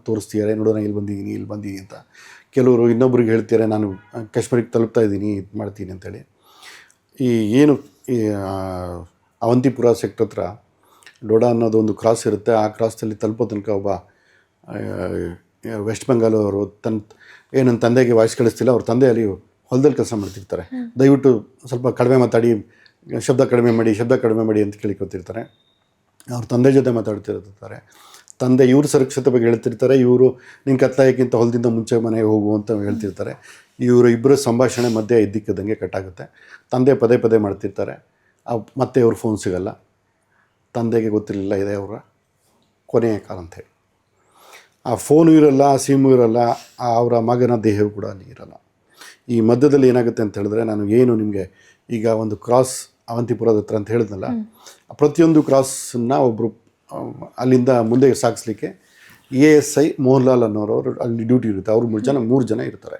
ತೋರಿಸ್ತಿದ್ದಾರೆ, ನೋಡೋಣ ಇಲ್ಲಿ ಬಂದಿದ್ದೀನಿ ಅಂತ. ಕೆಲವರು ಇನ್ನೊಬ್ರಿಗೆ ಹೇಳ್ತಾರೆ, ನಾನು ಕಾಶ್ಮೀರಕ್ಕೆ ತಲುಪ್ತಾ ಇದ್ದೀನಿ, ಇದು ಮಾಡ್ತೀನಿ ಅಂತೇಳಿ. ಈ ಏನು ಈ ಅವಂತಿಪುರ ಸೆಕ್ಟರ್ ಹತ್ರ ಡೋಡಾ ಅನ್ನೋದು ಒಂದು ಕ್ರಾಸ್ ಇರುತ್ತೆ. ಆ ಕ್ರಾಸಲ್ಲಿ ತಲುಪೋ ತನಕ ಒಬ್ಬ ವೆಸ್ಟ್ ಬೆಂಗಾಲ್ ಅವರು ನನ್ನ ತಂದೆಗೆ ವಾಯ್ಸ್ ಕಳಿಸ್ತಿಲ್ಲ, ಅವ್ರ ತಂದೆ ಅಲ್ಲಿ ಹೊಲದಲ್ಲಿ ಕೆಲಸ ಮಾಡ್ತಿರ್ತಾರೆ, ದಯವಿಟ್ಟು ಸ್ವಲ್ಪ ಕಡಿಮೆ ಮಾತಾಡಿ, ಶಬ್ದ ಕಡಿಮೆ ಮಾಡಿ ಅಂತ ಕೇಳಿಕೊತಿರ್ತಾರೆ. ಅವ್ರ ತಂದೆ ಜೊತೆ ಮಾತಾಡ್ತಿರ್ತಾರೆ. ತಂದೆ ಇವ್ರ ಸುರಕ್ಷತೆ ಬಗ್ಗೆ ಹೇಳ್ತಿರ್ತಾರೆ, ಇವರು ನಿನ್ನ ಕತ್ಲಾಯಕ್ಕಿಂತ ಹೊಲದಿಂದ ಮುಂಚೆ ಮನೆಗೆ ಹೋಗು ಅಂತ ಹೇಳ್ತಿರ್ತಾರೆ. ಇಬ್ಬರ ಸಂಭಾಷಣೆ ಮಧ್ಯೆ ಇದ್ದಕ್ಕಿದ್ದಂಗೆ ಕಟ್ಟಾಗುತ್ತೆ. ತಂದೆ ಪದೇ ಮಾಡ್ತಿರ್ತಾರೆ. ಮತ್ತೆ ಅವ್ರ ಫೋನ್ ಸಿಗಲ್ಲ. ತಂದೆಗೆ ಗೊತ್ತಿರಲಿಲ್ಲ ಇದೆ ಅವರ ಕೊನೆಯ ಕಾಲ ಅಂಥೇಳಿ. ಆ ಫೋನು ಇರಲ್ಲ, ಆ ಸಿಮ್ಮು ಇರಲ್ಲ, ಅವರ ಮಗನ ದೇಹವು ಕೂಡ ಅಲ್ಲಿ ಇರಲ್ಲ. ಈ ಮಧ್ಯದಲ್ಲಿ ಏನಾಗುತ್ತೆ ಅಂತ ಹೇಳಿದ್ರೆ, ನಾನು ಏನು ನಿಮಗೆ ಈಗ ಒಂದು ಕ್ರಾಸ್ ಅವಂತಿಪುರದ ಹತ್ರ ಅಂತ ಹೇಳಿದ್ನಲ್ಲ, ಪ್ರತಿಯೊಂದು ಕ್ರಾಸನ್ನು ಒಬ್ಬರು ಅಲ್ಲಿಂದ ಮುಂದೆ ಸಾಗಿಸ್ಲಿಕ್ಕೆ ASI ಮೋಹನ್ಲಾಲ್ ಅನ್ನೋರು ಅಲ್ಲಿ ಡ್ಯೂಟಿ ಇರುತ್ತೆ. ಅವರು 3 ಜನ ಇರ್ತಾರೆ.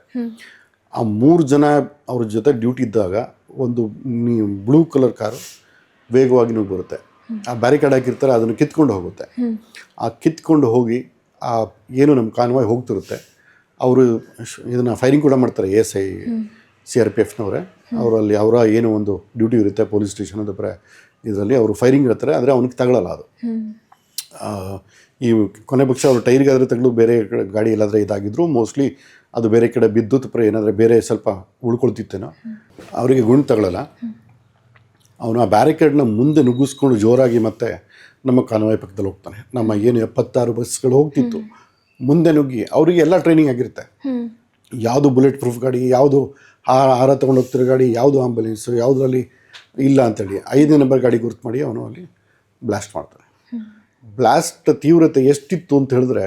ಆ 3 ಜನ ಅವ್ರ ಜೊತೆ ಡ್ಯೂಟಿ ಇದ್ದಾಗ ಒಂದು ಬ್ಲೂ ಕಲರ್ ಕಾರು ವೇಗವಾಗಿ ನುಗ್ಗಿ ಬರುತ್ತೆ. ಆ ಬ್ಯಾರಿಕೇಡ್ ಹಾಕಿರ್ತಾರೆ, ಅದನ್ನು ಕಿತ್ಕೊಂಡು ಹೋಗುತ್ತೆ. ಆ ಕಿತ್ಕೊಂಡು ಹೋಗಿ ಆ ಏನು ನಮ್ಮ ಕಾನ್ವಾಯ್ ಹೋಗ್ತಿರುತ್ತೆ, ಅವರು ಇದನ್ನು ಫೈರಿಂಗ್ ಕೂಡ ಮಾಡ್ತಾರೆ. ASI CRPFನವರೇ ಅವರಲ್ಲಿ ಅವರ ಏನು ಒಂದು ಡ್ಯೂಟಿ ಇರುತ್ತೆ ಪೊಲೀಸ್ ಸ್ಟೇಷನ್ ಅಥವಾ ಇದರಲ್ಲಿ ಅವರು ಫೈರಿಂಗ್ ಇರ್ತಾರೆ. ಆದರೆ ಅವನಿಗೆ ತಗೊಳ್ಳಲ್ಲ ಅದು. ಈ ಕೊನೆ ಪಕ್ಷ ಅವರು ಟೈರಿಗಾದರೆ ತಗೊಳ್ಳೋದು, ಬೇರೆ ಗಾಡಿ ಎಲ್ಲಾದರೆ ಇದಾಗಿದ್ರು ಮೋಸ್ಟ್ಲಿ ಅದು ಬೇರೆ ಕಡೆ ಬಿದ್ದು ತಪ್ಪ ಏನಾದರೆ ಬೇರೆ ಸ್ವಲ್ಪ ಉಳ್ಕೊಳ್ತಿತ್ತೇನೋ, ಅವರಿಗೆ ಗುಂಡು ತಗೊಳ್ಳಲ್ಲ. ಅವನು ಆ ಬ್ಯಾರಿಕೇಡ್ನ ಮುಂದೆ ನುಗ್ಗಿಸ್ಕೊಂಡು ಜೋರಾಗಿ ಮತ್ತೆ ನಮ್ಮ ಕಾನ್ವಾಯ್ ಪಕ್ಕದಲ್ಲಿ ಹೋಗ್ತಾನೆ. ನಮ್ಮ ಏನು 76 ಬಸ್ಗಳು ಹೋಗ್ತಿತ್ತು ಮುಂದೆ ನುಗ್ಗಿ, ಅವರಿಗೆ ಎಲ್ಲ ಟ್ರೈನಿಂಗ್ ಆಗಿರುತ್ತೆ. ಯಾವುದು ಬುಲೆಟ್ ಪ್ರೂಫ್ ಗಾಡಿ, ಯಾವುದು ಹಾರ ತೊಗೊಂಡು ಹೋಗ್ತಿರೋ ಗಾಡಿ, ಯಾವುದು ಆಂಬುಲೆನ್ಸು, ಯಾವುದರಲ್ಲಿ ಇಲ್ಲ ಅಂತೇಳಿ 5ನೇ ನಂಬರ್ ಗಾಡಿ ಗುರ್ತು ಮಾಡಿ ಅವನು ಅಲ್ಲಿ ಬ್ಲಾಸ್ಟ್ ಮಾಡ್ತಾನೆ. ಬ್ಲಾಸ್ಟ್ ತೀವ್ರತೆ ಎಷ್ಟಿತ್ತು ಅಂತ ಹೇಳಿದ್ರೆ,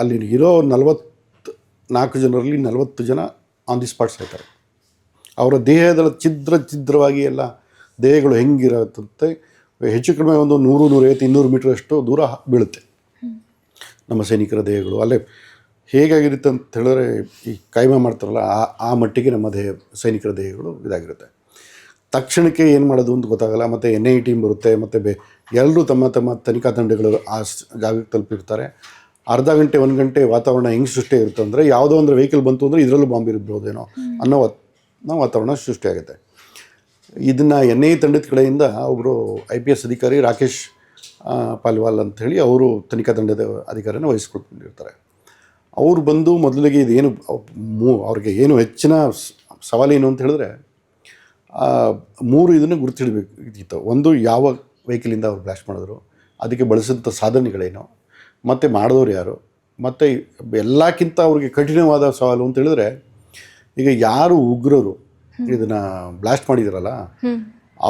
ಅಲ್ಲಿ ಇರೋ 44 ಜನರಲ್ಲಿ 40 ಜನ ಆನ್ ದಿ ಸ್ಪಾಟ್ ಸಾಯ್ತಾರೆ. ಅವರ ದೇಹದ ಛಿದ್ರವಾಗಿ ಎಲ್ಲ ದೇಹಗಳು ಹೆಂಗಿರತ್ತೆ, ಹೆಚ್ಚು ಕಡಿಮೆ ಒಂದು 100, 150, 200 ಮೀಟರ್ ಅಷ್ಟು ದೂರ ಬೀಳುತ್ತೆ ನಮ್ಮ ಸೈನಿಕರ ದೇಹಗಳು. ಅಲ್ಲೇ ಹೇಗಾಗಿರುತ್ತೆ ಅಂತ ಹೇಳಿದ್ರೆ ಈ ಕಾಯ್ಮೆ ಮಾಡ್ತಾರಲ್ಲ ಆ ಮಟ್ಟಿಗೆ ನಮ್ಮ ಸೈನಿಕರ ದೇಹಗಳು ಇದಾಗಿರುತ್ತೆ. ತಕ್ಷಣಕ್ಕೆ ಏನು ಮಾಡೋದು ಅಂತ ಗೊತ್ತಾಗಲ್ಲ. ಮತ್ತು NIA ಟೀಮ್ ಬರುತ್ತೆ, ಮತ್ತು ಎಲ್ಲರೂ ತಮ್ಮ ತಮ್ಮ ತನಿಖಾ ತಂಡಗಳು ಆ ಜಾಗಕ್ಕೆ ತಲುಪಿರ್ತಾರೆ. ಅರ್ಧ ಗಂಟೆ 1 ಗಂಟೆ ವಾತಾವರಣ ಹೆಂಗೆ ಸೃಷ್ಟಿ ಇರುತ್ತೆ ಅಂದರೆ, ಯಾವುದೋ ಒಂದು ವೆಹಿಕಲ್ ಬಂತು ಅಂದರೆ ಇದರಲ್ಲೂ ಬಾಂಬ್ ಇರ್ಬೋದೇನೋ ಅನ್ನೋ ವಾತಾವರಣ ಸೃಷ್ಟಿಯಾಗುತ್ತೆ. ಇದನ್ನು NIA ತಂಡದ ಕಡೆಯಿಂದ ಒಬ್ಬರು IPS ಅಧಿಕಾರಿ ರಾಕೇಶ್ ಪಾಲ್ವಾಲ್ ಅಂಥೇಳಿ ಅವರು ತನಿಖಾ ತಂಡದ ಅಧಿಕಾರಿನ ವಹಿಸ್ಕೊಳ್ಕೊಂಡಿರ್ತಾರೆ. ಅವರು ಬಂದು ಮೊದಲಿಗೆ ಇದೇನು ಅವ್ರಿಗೆ ಏನು ಹೆಚ್ಚಿನ ಸವಾಲೇನು ಅಂತ ಹೇಳಿದ್ರೆ 3 ಇದನ್ನು ಗುರುತಿಡಬೇಕಿತ್ತು. ಒಂದು, ಯಾವ ವೆಹಿಕಲಿಂದ ಅವ್ರು ಬ್ಲಾಸ್ಟ್ ಮಾಡಿದ್ರು, ಅದಕ್ಕೆ ಬಳಸಿದಂಥ ಸಾಧನೆಗಳೇನು, ಮತ್ತು ಮಾಡಿದವ್ರು ಯಾರು, ಮತ್ತು ಎಲ್ಲಕ್ಕಿಂತ ಅವ್ರಿಗೆ ಕಠಿಣವಾದ ಸವಾಲು ಅಂತ ಹೇಳಿದ್ರೆ, ಈಗ ಯಾರು ಉಗ್ರರು ಇದನ್ನು ಬ್ಲಾಸ್ಟ್ ಮಾಡಿದಾರಲ್ಲ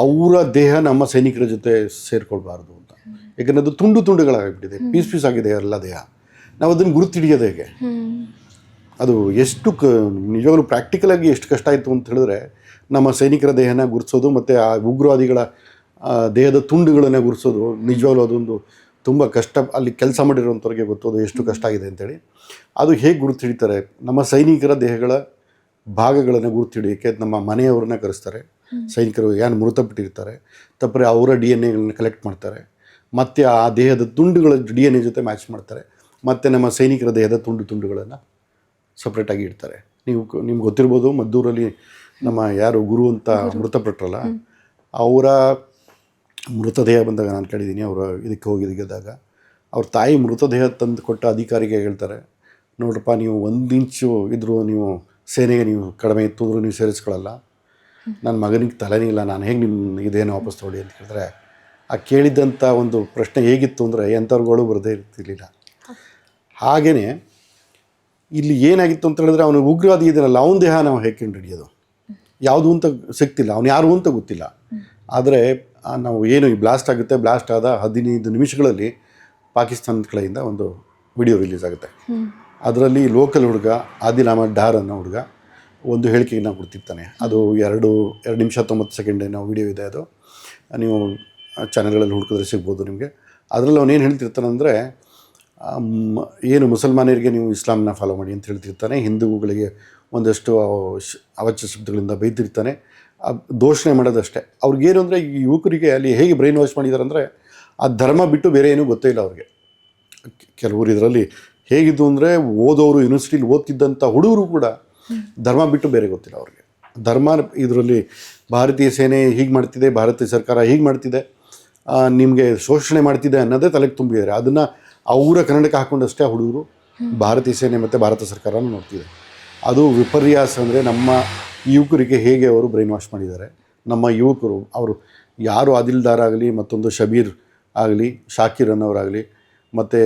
ಅವರ ದೇಹ ನಮ್ಮ ಸೈನಿಕರ ಜೊತೆ ಸೇರಿಕೊಳ್ಬಾರ್ದು ಅಂತ. ಯಾಕಂದರೆ ಅದು ತುಂಡು ತುಂಡುಗಳಾಗಿಬಿಟ್ಟಿದೆ, ಪೀಸ್ ಆಗಿದೆ ಎಲ್ಲ ದೇಹ. ನಾವು ಅದನ್ನು ಗುರುತಿಡಿಯೋದು ಹೇಗೆ? ಅದು ಎಷ್ಟು ನಿಜವಾಗ್ಲೂ ಪ್ರಾಕ್ಟಿಕಲಾಗಿ ಎಷ್ಟು ಕಷ್ಟ ಆಯಿತು ಅಂತ ಹೇಳಿದ್ರೆ, ನಮ್ಮ ಸೈನಿಕರ ದೇಹನ ಗುರುತಿಸೋದು ಮತ್ತು ಆ ಉಗ್ರವಾದಿಗಳ ದೇಹದ ತುಂಡುಗಳನ್ನು ಗುರುತಿಸೋದು ನಿಜವಾಗ್ಲೂ ಅದೊಂದು ತುಂಬ ಕಷ್ಟ. ಅಲ್ಲಿ ಕೆಲಸ ಮಾಡಿರೋಂಥವ್ರಿಗೆ ಗೊತ್ತು ಅದು ಎಷ್ಟು ಕಷ್ಟ ಆಗಿದೆ ಅಂತೇಳಿ. ಅದು ಹೇಗೆ ಗುರುತಿಡಿತಾರೆ? ನಮ್ಮ ಸೈನಿಕರ ದೇಹಗಳ ಭಾಗಗಳನ್ನು ಗುರುತಿಡಿಯೋಕ್ಕೆ ನಮ್ಮ ಮನೆಯವ್ರನ್ನ ಕರೆಸ್ತಾರೆ. ಸೈನಿಕರು ಏನು ಮೃತಪಟ್ಟಿರ್ತಾರೆ ತಪ್ಪರೆ ಅವರ DNA ಕಲೆಕ್ಟ್ ಮಾಡ್ತಾರೆ, ಮತ್ತು ಆ ದೇಹದ ತುಂಡುಗಳ DNA ಜೊತೆ ಮ್ಯಾಚ್ ಮಾಡ್ತಾರೆ, ಮತ್ತು ನಮ್ಮ ಸೈನಿಕರ ದೇಹದ ತುಂಡುಗಳನ್ನು ಸಪ್ರೇಟಾಗಿ ಇಡ್ತಾರೆ. ನಿಮ್ಗೆ ಗೊತ್ತಿರ್ಬೋದು, ಮದ್ದೂರಲ್ಲಿ ನಮ್ಮ ಯಾರು ಗುರು ಅಂತ ಮೃತಪಟ್ಟರಲ್ಲ, ಅವರ ಮೃತದೇಹ ಬಂದಾಗ ನಾನು ಕೇಳಿದ್ದೀನಿ. ಅವರು ಇದಕ್ಕೆ ಹೋಗಿದ್ದಾಗ ಅವ್ರ ತಾಯಿ ಮೃತದೇಹ ತಂದು ಕೊಟ್ಟ ಅಧಿಕಾರಿಗೆ ಹೇಳ್ತಾರೆ, ನೋಡ್ರಪ್ಪ, ನೀವು 1 ಇಂಚು ಇದ್ದರೂ ನೀವು ಸೇನೆಗೆ ನೀವು ಕಡಿಮೆ ಇತ್ತಂದ್ರೂ ನೀವು ಸೇರಿಸ್ಕೊಳ್ಳಲ್ಲ, ನನ್ನ ಮಗನಿಗೆ ತಲೆನೇ ಇಲ್ಲ, ನಾನು ಹೇಗೆ ನಿಮ್ಮ ಇದೇನು ವಾಪಸ್ ತೊಗೊಳ್ಳಿ ಅಂತ ಹೇಳಿದ್ರೆ, ಆ ಕೇಳಿದ್ದಂಥ ಒಂದು ಪ್ರಶ್ನೆ ಹೇಗಿತ್ತು ಅಂದರೆ ಎಂಥವ್ರುಗಳು ಬರದೇ ಇರ್ತಿರ್ಲಿಲ್ಲ. ಹಾಗೆಯೇ ಇಲ್ಲಿ ಏನಾಗಿತ್ತು ಅಂತ ಹೇಳಿದ್ರೆ, ಅವನು ಉಗ್ರವಾದಿ ಇದನ್ನಲ್ಲ, ಅವನ ದೇಹ ನಾವು ಹೇಗೆ ಹಿಡಿಯೋದು, ಯಾವುದು ಅಂತ ಸಿಗ್ತಿಲ್ಲ, ಅವನು ಯಾರು ಅಂತ ಗೊತ್ತಿಲ್ಲ. ಆದರೆ ನಾವು ಏನು ಈ ಬ್ಲಾಸ್ಟ್ ಆಗುತ್ತೆ, ಬ್ಲಾಸ್ಟ್ ಆದ 15 ನಿಮಿಷಗಳಲ್ಲಿ ಪಾಕಿಸ್ತಾನದ ಕಡೆಯಿಂದ ಒಂದು ವಿಡಿಯೋ ರಿಲೀಸ್ ಆಗುತ್ತೆ. ಅದರಲ್ಲಿ ಲೋಕಲ್ ಹುಡುಗ ಆದಿಲ್ ಅಹಮದ್ ಡಾರ್ ಅನ್ನೋ ಹುಡುಗ ಒಂದು ಹೇಳಿಕೆಯನ್ನು ಕೊಡ್ತಿರ್ತಾನೆ. ಅದು 2 ನಿಮಿಷ 90 ಸೆಕೆಂಡ್ ಏನೋ ವಿಡಿಯೋ ಇದೆ. ಅದು ನೀವು ಚಾನಲ್ಗಳಲ್ಲಿ ಹುಡುಕಿದ್ರೆ ಸಿಗ್ಬೋದು ನಿಮಗೆ. ಅದರಲ್ಲಿ ಅವನೇನು ಹೇಳ್ತಿರ್ತಾನೆ ಅಂದರೆ, ಏನು ಮುಸಲ್ಮಾನರಿಗೆ ನೀವು ಇಸ್ಲಾಂನ ಫಾಲೋ ಮಾಡಿ ಅಂತ ಹೇಳ್ತಿರ್ತಾನೆ, ಹಿಂದೂಗಳಿಗೆ ಒಂದಷ್ಟು ಅವಾಚ್ಯ ಶಬ್ದಗಳಿಂದ ಬೈತಿರ್ತಾನೆ. ದೋಷಣೆ ಮಾಡೋದಷ್ಟೇ. ಅವ್ರಿಗೇನು ಅಂದರೆ, ಈ ಯುವಕರಿಗೆ ಅಲ್ಲಿ ಹೇಗೆ ಬ್ರೈನ್ ವಾಶ್ ಮಾಡಿದ್ದಾರೆ ಅಂದರೆ, ಆ ಧರ್ಮ ಬಿಟ್ಟು ಬೇರೆ ಏನೂ ಗೊತ್ತೇ ಇಲ್ಲ ಅವ್ರಿಗೆ. ಕೆಲವರು ಇದರಲ್ಲಿ ಹೇಗಿದ್ದು ಅಂದರೆ, ಓದೋರು ಯೂನಿವರ್ಸಿಟಿಲಿ ಓದ್ತಿದ್ದಂಥ ಹುಡುಗರು ಕೂಡ ಧರ್ಮ ಬಿಟ್ಟು ಬೇರೆ ಗೊತ್ತಿಲ್ಲ ಅವ್ರಿಗೆ. ಧರ್ಮ ಇದರಲ್ಲಿ ಭಾರತೀಯ ಸೇನೆ ಹೀಗೆ ಮಾಡ್ತಿದೆ, ಭಾರತೀಯ ಸರ್ಕಾರ ಹೀಗೆ ಮಾಡ್ತಿದೆ, ನಿಮಗೆ ಶೋಷಣೆ ಮಾಡ್ತಿದೆ ಅನ್ನೋದೇ ತಲೆಗೆ ತುಂಬಿದ್ದಾರೆ. ಅದನ್ನು ಅವರ ಕನ್ನಡಕ್ಕೆ ಹಾಕ್ಕೊಂಡಷ್ಟೇ ಆ ಹುಡುಗರು ಭಾರತೀಯ ಸೇನೆ ಮತ್ತು ಭಾರತ ಸರ್ಕಾರನ ನೋಡ್ತಿದೆ. ಅದು ವಿಪರ್ಯಾಸ. ಅಂದರೆ ನಮ್ಮ ಯುವಕರಿಗೆ ಹೇಗೆ ಅವರು ಬ್ರೈನ್ ವಾಶ್ ಮಾಡಿದ್ದಾರೆ. ನಮ್ಮ ಯುವಕರು ಅವರು ಯಾರು ಆದಿಲ್ದಾರ್ ಆಗಲಿ, ಮತ್ತೊಂದು ಶಬೀರ್ ಆಗಲಿ, ಶಾಕಿರ್ ಅನ್ನೋರಾಗಲಿ, ಮತ್ತು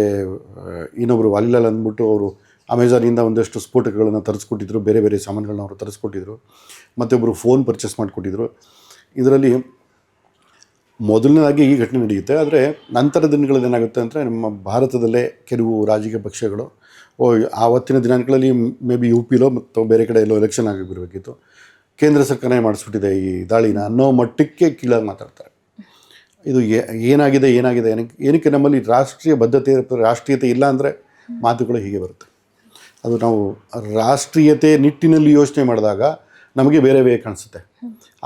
ಇನ್ನೊಬ್ಬರು ವಾಲಿಲಾಲ್ ಅಂದ್ಬಿಟ್ಟು ಅವರು ಅಮೆಝಾನಿಂದ ಒಂದಷ್ಟು ಸ್ಫೋಟಕಗಳನ್ನು ತರಿಸ್ಕೊಟ್ಟಿದ್ರು, ಬೇರೆ ಬೇರೆ ಸಾಮಾನುಗಳನ್ನ ಅವರು ತರಿಸ್ಕೊಟ್ಟಿದ್ರು, ಮತ್ತೊಬ್ಬರು ಫೋನ್ ಪರ್ಚೇಸ್ ಮಾಡಿಕೊಟ್ಟಿದ್ರು. ಇದರಲ್ಲಿ ಮೊದಲನೇದಾಗಿ ಈ ಘಟನೆ ನಡೆಯುತ್ತೆ. ಆದರೆ ನಂತರದ ದಿನಗಳಲ್ಲಿ ಏನಾಗುತ್ತೆ ಅಂದರೆ, ನಮ್ಮ ಭಾರತದಲ್ಲೇ ಕೆಲವು ರಾಜಕೀಯ ಪಕ್ಷಗಳು ಆವತ್ತಿನ ದಿನಾಂಕಗಳಲ್ಲಿ ಮೇ ಬಿ UPಲೋ ಮತ್ತು ಬೇರೆ ಕಡೆ ಎಲ್ಲೋ ಎಲೆಕ್ಷನ್ ಆಗಿರಬೇಕಿತ್ತು, ಕೇಂದ್ರ ಸರ್ಕಾರನೇ ಮಾಡಿಸ್ಬಿಟ್ಟಿದೆ ಈ ದಾಳಿನ ಅನ್ನೋ ಮಟ್ಟಕ್ಕೆ ಕೀಳಾಗಿ ಮಾತಾಡ್ತಾರೆ. ಇದು ಏನಾಗಿದೆ ಏನಕ್ಕೆ ನಮ್ಮಲ್ಲಿ ರಾಷ್ಟ್ರೀಯ ಬದ್ಧತೆ, ರಾಷ್ಟ್ರೀಯತೆ ಇಲ್ಲ ಅಂದರೆ ಮಾತುಗಳು ಹೀಗೆ ಬರುತ್ತೆ. ಅದು ನಾವು ರಾಷ್ಟ್ರೀಯತೆ ನಿಟ್ಟಿನಲ್ಲಿ ಯೋಚನೆ ಮಾಡಿದಾಗ ನಮಗೆ ಬೇರೆ ಕಾಣಿಸುತ್ತೆ.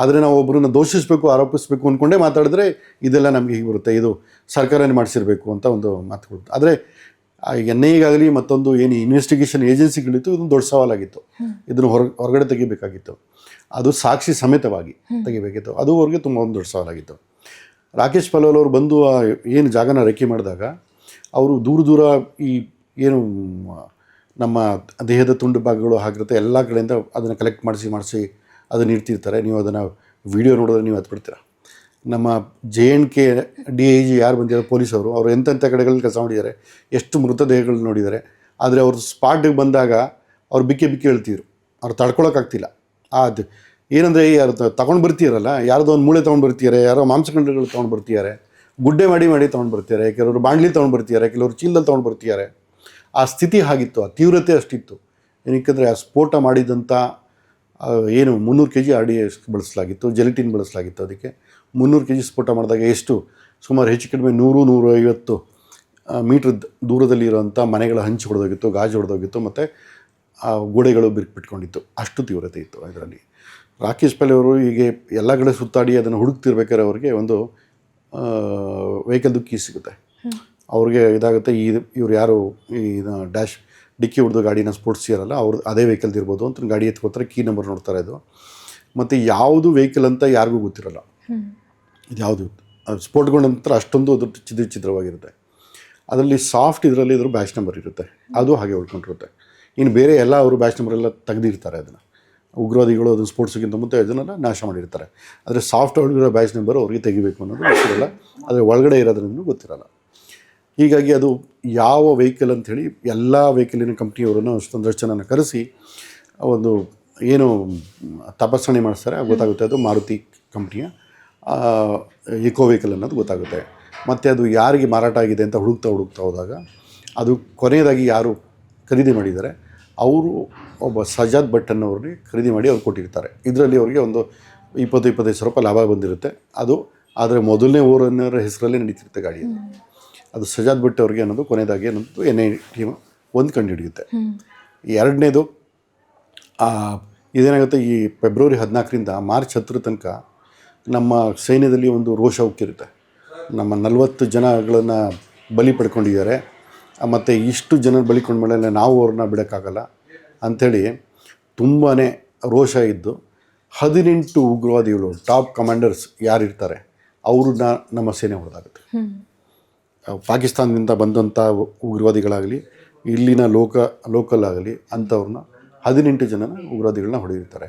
ಆದರೆ ನಾವು ಒಬ್ಬರನ್ನ ದೋಷಿಸಬೇಕು, ಆರೋಪಿಸಬೇಕು ಅಂದ್ಕೊಂಡೇ ಮಾತಾಡಿದ್ರೆ ಇದೆಲ್ಲ ನಮಗೆ ಹೀಗೆ ಬರುತ್ತೆ, ಇದು ಸರ್ಕಾರನೇ ಮಾಡಿಸಿರಬೇಕು ಅಂತ ಒಂದು ಮಾತುಗಳು. ಆದರೆ NIAಗಾಗಲಿ ಮತ್ತೊಂದು ಏನು ಇನ್ವೆಸ್ಟಿಗೇಷನ್ ಏಜೆನ್ಸಿಗಳಿತ್ತು, ಇದೊಂದು ದೊಡ್ಡ ಸವಾಲಾಗಿತ್ತು. ಇದನ್ನು ಹೊರಗಡೆ ತೆಗಿಬೇಕಾಗಿತ್ತು, ಅದು ಸಾಕ್ಷಿ ಸಮೇತವಾಗಿ ತೆಗಿಬೇಕಿತ್ತು. ಅದು ಅವ್ರಿಗೆ ತುಂಬ ಒಂದು ದೊಡ್ಡ ಸವಾಲಾಗಿತ್ತು. ರಾಕೇಶ್ ಪಾಲ್ವಾಲ್ ಅವರು ಬಂದು ಏನು ಜಾಗನ ರೇಖೆ ಮಾಡಿದಾಗ, ಅವರು ದೂರ ಈ ಏನು ನಮ್ಮ ದೇಹದ ತುಂಡು ಭಾಗಗಳು ಆಗಿರುತ್ತೆ ಎಲ್ಲ ಕಡೆಯಿಂದ ಅದನ್ನು ಕಲೆಕ್ಟ್ ಮಾಡಿಸಿ ಅದನ್ನು ಇಡ್ತಿರ್ತಾರೆ. ನೀವು ಅದನ್ನು ವಿಡಿಯೋ ನೋಡಿದ್ರೆ ನೀವು ಹತ್ಬಿಡ್ತೀರ. ನಮ್ಮ JNK DIG ಯಾರು ಬಂದಿದ್ದಾರೆ ಪೊಲೀಸವರು, ಅವರು ಎಂತೆಂಥ ಕಡೆಗಳಲ್ಲಿ ಕೆಲಸ ಮಾಡಿದ್ದಾರೆ, ಎಷ್ಟು ಮೃತದೇಹಗಳು ನೋಡಿದ್ದಾರೆ. ಆದರೆ ಅವರು ಸ್ಪಾಟಿಗೆ ಬಂದಾಗ ಅವ್ರು ಬಿಕ್ಕಿ ಹೇಳ್ತಿದ್ರು, ಅವ್ರು ತಡ್ಕೊಳಕ್ಕಾಗ್ತಿಲ್ಲ. ಅದು ಏನಂದರೆ, ಯಾರು ತೊಗೊಂಡು ಬರ್ತೀರಲ್ಲ, ಯಾರ್ದೋ ಒಂದು ಮೂಳೆ ತೊಗೊಂಡು ಬರ್ತಿದ್ದಾರೆ, ಯಾರೋ ಮಾಂಸಖಂಡಗಳು ತೊಗೊಂಡು ಬರ್ತಿದ್ದಾರೆ, ಗುಡ್ಡೆ ಮಾಡಿ ತೊಗೊಂಡು ಬರ್ತಿದ್ದಾರೆ, ಕೆಲವರು ಬಾಣಲಿ ತೊಗೊಂಡು ಬರ್ತಿದ್ದಾರೆ, ಕೆಲವರು ಚೀಲದಲ್ಲಿ ತೊಗೊಂಡು ಬರ್ತಿದ್ದಾರೆ. ಆ ಸ್ಥಿತಿ ಆಗಿತ್ತು, ಆ ತೀವ್ರತೆ ಅಷ್ಟಿತ್ತು. ಏನಕ್ಕೆಂದರೆ ಆ ಸ್ಫೋಟ ಮಾಡಿದಂಥ ಏನು 300 kg RDS ಬಳಸಲಾಗಿತ್ತು, ಜೆಲಿಟಿನ್ ಬಳಸಲಾಗಿತ್ತು. ಅದಕ್ಕೆ 300 kg ಸ್ಫೋಟ ಮಾಡಿದಾಗ ಎಷ್ಟು ಸುಮಾರು ಹೆಚ್ಚು ಕಡಿಮೆ 100-150 ಮೀಟ್ರ್ ದೂರದಲ್ಲಿ ಇರೋಂಥ ಮನೆಗಳ ಹಂಚು ಹೊಡೆದೋಗಿತ್ತು, ಗಾಜು ಹೊಡೆದೋಗಿತ್ತು ಮತ್ತು ಗೋಡೆಗಳು ಬಿಟ್ಕೊಂಡಿತ್ತು. ಅಷ್ಟು ತೀವ್ರತೆ ಇತ್ತು ಇದರಲ್ಲಿ. ರಾಕೇಶ್ ಪಲ್ಲೆ ಅವರು ಹೀಗೆ ಎಲ್ಲ ಕಡೆ ಸುತ್ತಾಡಿ ಅದನ್ನು ಹುಡುಕ್ತಿರ್ಬೇಕಾದ್ರೆ ಅವ್ರಿಗೆ ಒಂದು ವೆಹಿಕಲ್ದು ಕೀ ಸಿಗುತ್ತೆ. ಅವ್ರಿಗೆ ಇದಾಗುತ್ತೆ, ಇವ್ರು ಯಾರು ಈ ಡಿಕ್ಕಿ ಹೊಡೆದು ಗಾಡಿನ ಸ್ಪೋರ್ಟ್ಸಿಯರಲ್ಲ, ಅವ್ರು ಅದೇ ವೆಹಿಕಲ್ದು ಇರ್ಬೋದು ಅಂತ ಗಾಡಿ ಎತ್ಕೋತಾರೆ, ಕೀ ನಂಬರ್ ನೋಡ್ತಾರೆ ಇದು. ಮತ್ತು ಯಾವುದು ವೆಹಿಕಲ್ ಅಂತ ಯಾರಿಗೂ ಗೊತ್ತಿರಲ್ಲ. ಇದು ಯಾವುದು ಸ್ಫೋಟಗೊಂಡ ನಂತರ ಅಷ್ಟೊಂದು ಅದು ಛಿದ್ರವಾಗಿರುತ್ತೆ. ಅದರಲ್ಲಿ ಸಾಫ್ಟ್ ಇದರಲ್ಲಿ ಇದ್ರ ಬ್ಯಾಚ್ ನಂಬರ್ ಇರುತ್ತೆ, ಅದು ಹಾಗೆ ಉಳ್ಕೊಂಡಿರುತ್ತೆ. ಇನ್ನು ಬೇರೆ ಎಲ್ಲ ಅವರು ಬ್ಯಾಚ್ ನಂಬರ್ ಎಲ್ಲ ತೆಗೆದಿರ್ತಾರೆ. ಅದನ್ನು ಉಗ್ರವಾದಿಗಳು ಅದನ್ನು ಸ್ಪೋರ್ಟ್ಸ್ಗಿಂತ ಮುಂದೆ ಅದನ್ನೆಲ್ಲ ನಾಶ ಮಾಡಿರ್ತಾರೆ. ಆದರೆ ಸಾಫ್ಟ್ ಒಳಗಿರೋ ಬ್ಯಾಚ್ ನಂಬರ್ ಅವ್ರಿಗೆ ತೆಗಿಬೇಕು ಅನ್ನೋದು ಗೊತ್ತಿರಲ್ಲ, ಆದರೆ ಒಳಗಡೆ ಇರೋದ್ರಿಂದ ಗೊತ್ತಿರಲ್ಲ. ಹೀಗಾಗಿ ಅದು ಯಾವ ವೆಹಿಕಲ್ ಅಂಥೇಳಿ ಎಲ್ಲ ವೆಹಿಕಲಿನ ಕಂಪ್ನಿಯವರನ್ನು ಅಷ್ಟೊಂದಷ್ಟು ಜನನ ಕರೆಸಿ ಒಂದು ಏನು ತಪಾಸಣೆ ಮಾಡಿಸ್ತಾರೆ, ಗೊತ್ತಾಗುತ್ತೆ ಅದು ಮಾರುತಿ ಕಂಪ್ನಿಯ ಇಕೋ ವೆಹಿಕಲ್ ಅನ್ನೋದು ಗೊತ್ತಾಗುತ್ತೆ. ಮತ್ತು ಅದು ಯಾರಿಗೆ ಮಾರಾಟ ಆಗಿದೆ ಅಂತ ಹುಡುಕ್ತಾ ಹೋದಾಗ ಅದು ಕೊನೆಯದಾಗಿ ಯಾರು ಖರೀದಿ ಮಾಡಿದ್ದಾರೆ ಅವರು ಒಬ್ಬ ಸಜಾದ್ ಭಟ್ ಅನ್ನೋವ್ರಿಗೆ ಖರೀದಿ ಮಾಡಿ ಅವ್ರು ಕೊಟ್ಟಿರ್ತಾರೆ. ಇದರಲ್ಲಿ ಅವರಿಗೆ ಒಂದು 20-25 ಸಾವಿರ ರೂಪಾಯಿ ಲಾಭ ಬಂದಿರುತ್ತೆ. ಅದು ಆದರೆ ಮೊದಲನೇ ಓನರ್ ಹೆಸರಲ್ಲೇ ನಡೀತಿರುತ್ತೆ ಗಾಡಿ. ಅದು ಸಜಾದ್ ಭಟ್ ಅವ್ರಿಗೆ ಅನ್ನೋದು ಕೊನೆಯದಾಗಿ ಅನ್ನೋದು NIA ಟೀಮ್ ಒಂದು ಕಂಡು ಹಿಡಿಯುತ್ತೆ. ಎರಡನೇದು ಇದೇನಾಗುತ್ತೆ, ಈ ಫೆಬ್ರವರಿ 14ರಿಂದ ಮಾರ್ಚ್ 10 ತನಕ ನಮ್ಮ ಸೈನ್ಯದಲ್ಲಿ ಒಂದು ರೋಷ ಉಕ್ಕಿರುತ್ತೆ. ನಮ್ಮ 40 ಜನಗಳನ್ನು ಬಲಿ ಪಡ್ಕೊಂಡಿದ್ದಾರೆ, ಮತ್ತು ಇಷ್ಟು ಜನ ಬಲಿ ಕೊಂಡ್ಮೇಲೆ ನಾವು ಅವ್ರನ್ನ ಬಿಡೋಕ್ಕಾಗಲ್ಲ ಅಂಥೇಳಿ ತುಂಬಾ ರೋಷ ಇದ್ದು 18 ಉಗ್ರವಾದಿಗಳು ಟಾಪ್ ಕಮಾಂಡರ್ಸ್ ಯಾರಿರ್ತಾರೆ ಅವ್ರನ್ನ ನಮ್ಮ ಸೇನೆ ಹೊಡೆದಾಗುತ್ತೆ. ಪಾಕಿಸ್ತಾನದಿಂದ ಬಂದಂಥ ಉಗ್ರವಾದಿಗಳಾಗಲಿ ಇಲ್ಲಿನ ಲೋಕಲ್ ಆಗಲಿ ಅಂಥವ್ರನ್ನ 18 ಜನ ಉಗ್ರವಾದಿಗಳನ್ನ ಹೊಡೆದಿರ್ತಾರೆ.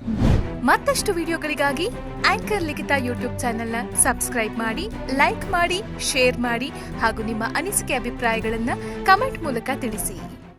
ಮತ್ತಷ್ಟು ವಿಡಿಯೋಗಳಿಗಾಗಿ ಆಂಕರ್ ಲಿಖಿತ ಯೂಟ್ಯೂಬ್ ಚಾನೆಲ್ನ ಸಬ್ಸ್ಕ್ರೈಬ್ ಮಾಡಿ, ಲೈಕ್ ಮಾಡಿ, ಶೇರ್ ಮಾಡಿ ಹಾಗೂ ನಿಮ್ಮ ಅನಿಸಿಕೆ ಅಭಿಪ್ರಾಯಗಳನ್ನು ಕಮೆಂಟ್ ಮೂಲಕ ತಿಳಿಸಿ.